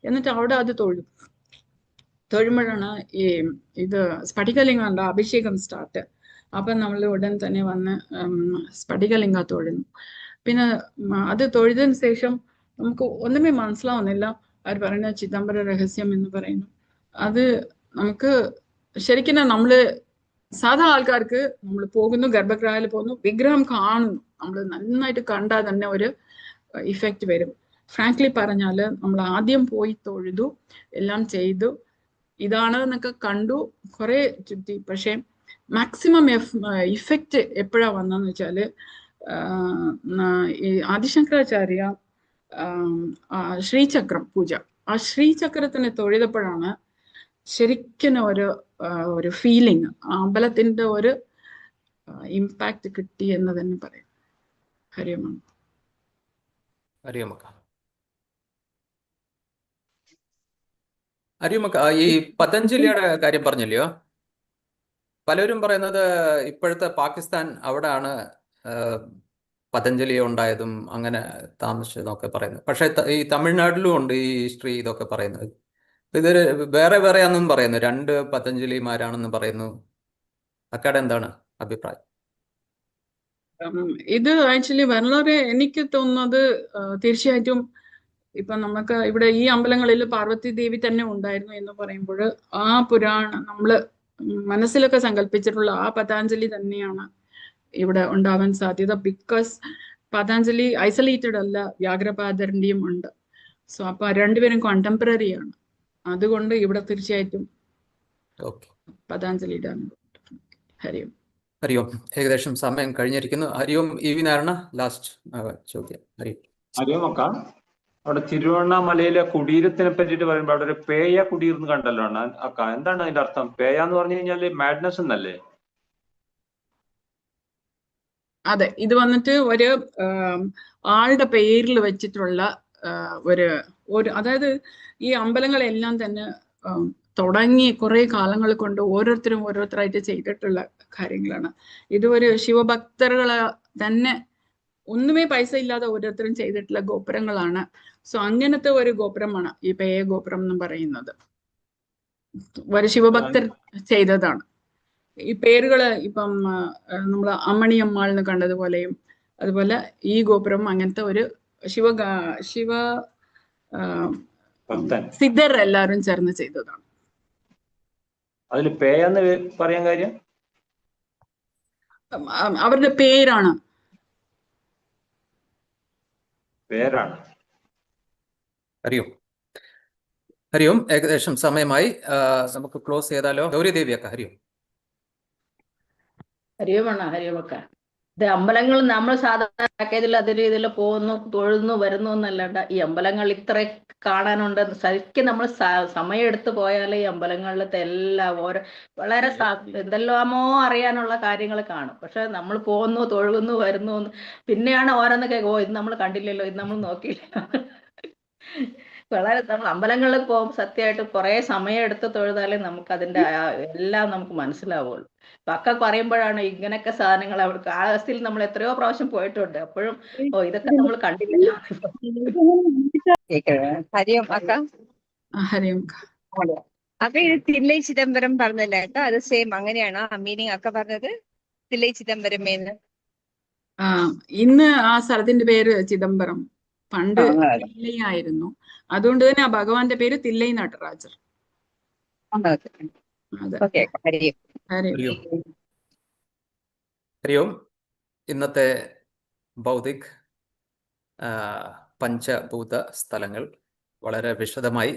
എന്നിട്ട് അവിടെ അത് തൊഴുമ്പോഴാണ് ഇത് സ്ഫടികലിംഗ അഭിഷേകം സ്റ്റാർട്ട്. അപ്പം നമ്മൾ ഉടൻ തന്നെ വന്ന് സ്ഫടികലിംഗ തൊഴുന്നു. പിന്നെ അത് തൊഴുതിന് ശേഷം നമുക്ക് ഒന്നുമേ മനസ്സിലാവുന്നില്ല. അവർ പറയുന്ന ചിദംബര രഹസ്യം എന്ന് പറയുന്നു. അത് നമുക്ക് ശരിക്കും നമ്മള് സാധാ ആൾക്കാർക്ക് നമ്മൾ പോകുന്നു, ഗർഭഗൃഹയിൽ പോകുന്നു, വിഗ്രഹം കാണുന്നു, നമ്മൾ നന്നായിട്ട് കണ്ടാൽ തന്നെ ഒരു ഇഫക്റ്റ് വരും. ഫ്രാങ്ക്ലി പറഞ്ഞാൽ നമ്മൾ ആദ്യം പോയി തൊഴുതു, എല്ലാം ചെയ്തു, ഇതാണ് എന്നൊക്കെ കണ്ടു, കുറെ ചുറ്റി. പക്ഷെ മാക്സിമം ഇഫക്റ്റ് എപ്പോഴാ വന്നെന്ന് വെച്ചാല്, ഈ ആദിശങ്കരാചാര്യ ശ്രീചക്രം പൂജ, ആ ശ്രീചക്രത്തിനെ തൊഴുതപ്പോഴാണ് ശരിക്കും ഒരു ഫീലിംഗ്, അമ്പലത്തിന്റെ ഒരു ഇമ്പാക്ട് കിട്ടി എന്ന് തന്നെ പറയാം. ഹരി ഓം. ഹരി ഓം. അരിയുമക്ക, ഈ പതഞ്ജലിയുടെ കാര്യം പറഞ്ഞില്ലയോ? പലരും പറയുന്നത് ഇപ്പോഴത്തെ പാകിസ്ഥാൻ അവിടാണ് പതഞ്ജലി ഉണ്ടായതും അങ്ങനെ താമസിച്ചതെന്നൊക്കെ പറയുന്നു. പക്ഷെ ഈ തമിഴ്നാട്ടിലും ഉണ്ട് ഈ ഹിസ്റ്ററി ഇതൊക്കെ പറയുന്നത്. ഇത് വേറെ വേറെയാണെന്നും പറയുന്നു, 2 പതഞ്ജലിമാരാണെന്ന് പറയുന്നു. അക്കാടെ എന്താണ് അഭിപ്രായം? ഇത് ആക്ച്വലി വളരെ എനിക്ക് തോന്നുന്നത് തീർച്ചയായിട്ടും ഇപ്പൊ നമുക്ക് ഇവിടെ ഈ അമ്പലങ്ങളിൽ പാർവതി ദേവി തന്നെ ഉണ്ടായിരുന്നു എന്ന് പറയുമ്പോൾ ആ നമ്മള് മനസ്സിലൊക്കെ സങ്കല്പിച്ചിട്ടുള്ള ആ പതാഞ്ജലി തന്നെയാണ് ഇവിടെ ഉണ്ടാവാൻ സാധ്യത. ബിക്കോസ് പതാഞ്ജലി ഐസൊലേറ്റഡ് അല്ല, വ്യാഘ്രപാദരന്റെയും ഉണ്ട്. സോ അപ്പൊ രണ്ടുപേരും കോണ്ടംപററി ആണ്. അതുകൊണ്ട് ഇവിടെ തീർച്ചയായിട്ടും പതാഞ്ജലിയുടെ ഹരിയും. ഹരിയോം. ഏകദേശം സമയം കഴിഞ്ഞിരിക്കുന്നു. ഹരിയോം ഇ വി നാരായണ, ലാസ്റ്റ് ചോദ്യം. ഹരിയോമക്ക, അവിടെ തിരുവണ്ണാമലയിലെ കുടീരത്തിനെ പറ്റിയിട്ട് പറയുമ്പോൾ അവിടെ ഒരു പേയ കുടീർന്ന് കണ്ടല്ലോ അക്ക, എന്താണ് അതിന്റെ അർത്ഥം? പേയ എന്ന് പറഞ്ഞു കഴിഞ്ഞാല് മാഡ്നസ് എന്നല്ലേ? അതെ, ഇത് വന്നിട്ട് ഒരു ആളുടെ പേരിൽ വെച്ചിട്ടുള്ള ഒരു അതായത് ഈ അമ്പലങ്ങളെല്ലാം തന്നെ തുടങ്ങി കുറെ കാലങ്ങൾ കൊണ്ട് ഓരോരുത്തരായിട്ട് ചെയ്തിട്ടുള്ള കാര്യങ്ങളാണ്. ഇത് ഒരു ശിവഭക്തർകളെ തന്നെ ഒന്നുമേ പൈസ ഇല്ലാതെ ഓരോരുത്തരും ചെയ്തിട്ടുള്ള ഗോപുരങ്ങളാണ്. സോ അങ്ങനത്തെ ഒരു ഗോപുരമാണ് ഈ പേയ ഗോപുരം എന്ന് പറയുന്നത്. ഒരു ശിവഭക്തർ ചെയ്തതാണ്. ഈ പേരുകള് ഇപ്പം നമ്മൾ അമ്മണിയമ്മാൾ എന്ന് കണ്ടതുപോലെയും അതുപോലെ ഈ ഗോപുരം അങ്ങനത്തെ ഒരു ശിവ സിദ്ധർ എല്ലാവരും ചേർന്ന് ചെയ്തതാണ്. അതിൽ പേയെന്ന് പറയാൻ കാര്യം അവരുടെ പേരാണ്. ഹരിയോം. ഏകദേശം സമയമായി, നമുക്ക് ക്ലോസ് ചെയ്താലോ? ഗൗരിദേവിയൊക്കെ ഹരിയോം. ഹരിയോമക്ക, ഇത് അമ്പലങ്ങൾ നമ്മൾ സാധാരണ പാക്കേജിൽ അതേ രീതിയിൽ പോകുന്നു, തൊഴുന്നു, വരുന്നു എന്നല്ലാണ്ട് ഈ അമ്പലങ്ങൾ ഇത്ര കാണാനുണ്ട്. ശരിക്കും നമ്മൾ സമയം എടുത്ത് പോയാലേ ഈ അമ്പലങ്ങളിലത്തെ എല്ലാം വളരെ എന്തെല്ലാമോ അറിയാനുള്ള കാര്യങ്ങൾ കാണും. പക്ഷെ നമ്മൾ പോകുന്നു, തൊഴുകുന്നു, വരുന്നു, പിന്നെയാണ് ഓരോന്നൊക്കെ ഇത് നമ്മൾ കണ്ടില്ലല്ലോ, ഇത് നമ്മൾ നോക്കിയില്ലല്ലോ. വളരെ നമ്മൾ അമ്പലങ്ങളിൽ പോകുമ്പോൾ സത്യമായിട്ട് കുറെ സമയം എടുത്ത് തൊഴുതാലേ നമുക്ക് അതിന്റെ എല്ലാം നമുക്ക് മനസ്സിലാവുള്ളൂ. അക്ക പറയുമ്പോഴാണ് ഇങ്ങനെയൊക്കെ സാധനങ്ങൾ അവർക്ക് ആ അവസ്ഥയിൽ നമ്മൾ എത്രയോ പ്രാവശ്യം പോയിട്ടുണ്ട്. അപ്പോഴും ഇതൊക്കെ നമ്മൾ കണ്ടില്ല. ഹരിയോം അക്ക. അപ്പൊ ഇത് തില്ലൈ ചിദംബരം പറഞ്ഞല്ലേ കേട്ടോ, അത് സെയിം അങ്ങനെയാണോ മീനിങ് അക്ക പറഞ്ഞത്? തില്ലൈ ചിദംബരം ഇന്ന് ആ സ്ഥലത്തിന്റെ പേര് ചിദംബരം, പണ്ട് തില്ലയായിരുന്നു. അതുകൊണ്ട് തന്നെ ആ ഭഗവാന്റെ പേര് തില്ലൈ നടരാജർ. ഹരിയോം. ഇന്നത്തെ ഭൗതിക് പഞ്ചഭൂത സ്ഥലങ്ങൾ വളരെ വിശദമായി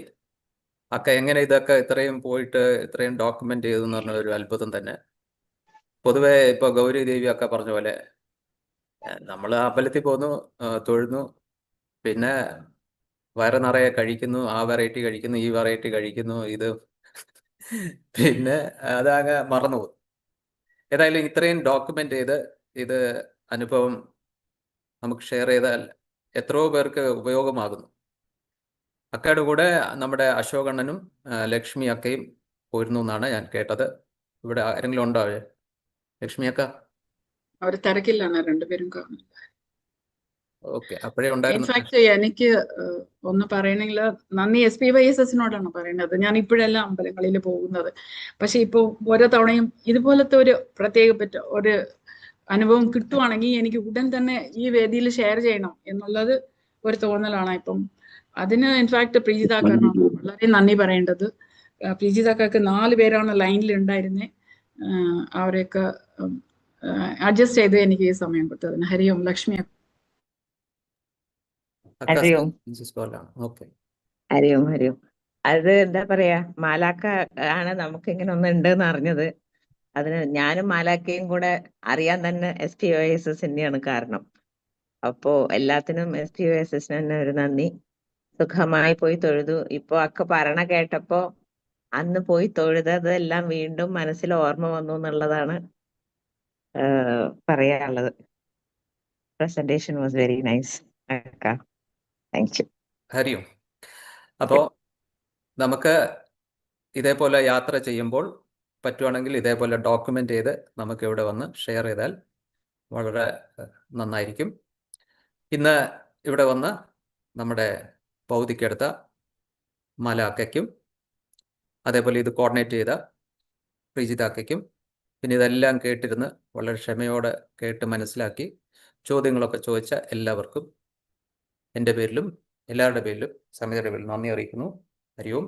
അക്ക എങ്ങനെ ഇതൊക്കെ ഇത്രയും പോയിട്ട് ഇത്രയും ഡോക്യുമെന്റ് ചെയ്തെന്ന് പറഞ്ഞ ഒരു അത്ഭുതം തന്നെ. പൊതുവെ ഇപ്പൊ ഗൗരി ദേവി ഒക്കെ പറഞ്ഞ പോലെ നമ്മൾ അമ്പലത്തിൽ പോകുന്നു, തൊഴുന്നു, പിന്നെ വയറ് നിറയെ കഴിക്കുന്നു, ആ വെറൈറ്റി കഴിക്കുന്നു, ഈ വെറൈറ്റി കഴിക്കുന്നു, ഇത് പിന്നെ അതങ്ങ് മറന്നുപോകും. ഏതായാലും ഇത്രയും ഡോക്യുമെന്റ് ചെയ്ത് ഇത് അനുഭവം നമുക്ക് ഷെയർ ചെയ്താൽ എത്രയോ പേർക്ക് ഉപയോഗമാകുന്നു. അക്കയുടെ കൂടെ നമ്മുടെ അശോകണ്ണനും ലക്ഷ്മി അക്കയും പോയിരുന്നു എന്നാണ് ഞാൻ കേട്ടത്. ഇവിടെ ആരെങ്കിലും ഉണ്ടോ? ലക്ഷ്മി അക്ക അവർ തിരക്കില്ലാണ്, രണ്ടുപേരും കാണും. ഓക്കെ, അപ്പോഴേ ഉണ്ടായിരുന്നു. ഇൻഫാക്ട് എനിക്ക് ഒന്ന് പറയണമെങ്കിൽ നന്ദി SPYSSനോടാണ് പറയുന്നത്. ഞാൻ ഇപ്പോഴെല്ലാം അമ്പലങ്ങളിൽ പോകുന്നത്. പക്ഷെ ഇപ്പോൾ ഓരോ തവണയും ഇതുപോലത്തെ ഒരു പ്രത്യേകപ്പെട്ട ഒരു അനുഭവം കിട്ടുവാണെങ്കിൽ എനിക്ക് ഉടൻ തന്നെ ഈ വേദിയിൽ ഷെയർ ചെയ്യണം എന്നുള്ളത് ഒരു തോന്നലാണ്. ഇപ്പം അതിന് ഇൻഫാക്ട് പ്രീജിതാക്കാണ് വളരെ നന്ദി പറയേണ്ടത്. പ്രീജിതാക്കാക്ക് 4 പേരാണ് ലൈനിൽ ഉണ്ടായിരുന്നേ. അവരെയൊക്കെ അഡ്ജസ്റ്റ് ചെയ്ത് എനിക്ക് ഈ സമയം കൊടുത്തതിന്. ഹരിയോം. ലക്ഷ്മി. ഹരിയോം. അത് എന്താ പറയാ, മാലാക്ക ആണ് നമുക്ക് ഇങ്ങനെ ഒന്ന് ഉണ്ടെന്ന് അറിഞ്ഞത്. അതിന് ഞാനും മാലാക്കയും കൂടെ അറിയാൻ തന്നെ SPYSS തന്നെയാണ് കാരണം. അപ്പോ എല്ലാത്തിനും SPYSS തന്നെ ഒരു നന്ദി. സുഖമായി പോയി തൊഴുതു. ഇപ്പൊ അക്ക പറയണ കേട്ടപ്പോ അന്ന് പോയി തൊഴുതതെല്ലാം വീണ്ടും മനസ്സിൽ ഓർമ്മ വന്നു എന്നുള്ളതാണ് പറയാനുള്ളത്. പ്രസന്റേഷൻ വാസ് വെരി നൈസ് അക്ക. Thank you. ഹരിയോം. അപ്പോ നമുക്ക് ഇതേപോലെ യാത്ര ചെയ്യുമ്പോൾ പറ്റുവാണെങ്കിൽ ഇതേപോലെ ഡോക്യുമെൻ്റ് ചെയ്ത് നമുക്ക് ഇവിടെ വന്ന് ഷെയർ ചെയ്താൽ വളരെ നന്നായിരിക്കും. ഇന്ന് ഇവിടെ വന്ന് നമ്മുടെ പൗതിക്കെടുത്ത മലാക്കയ്ക്കും അതേപോലെ ഇത് കോർഡിനേറ്റ് ചെയ്ത പ്രീജിതാക്കയ്ക്കും പിന്നെ ഇതെല്ലാം കേട്ടിരുന്ന് വളരെ ക്ഷമയോടെ കേട്ട് മനസ്സിലാക്കി ചോദ്യങ്ങളൊക്കെ ചോദിച്ച എല്ലാവർക്കും എൻ്റെ പേരിലും എല്ലാവരുടെ പേരിലും സമിതിയുടെ പേരിലും നന്ദി അറിയിക്കുന്നു. ഹരി ഓം.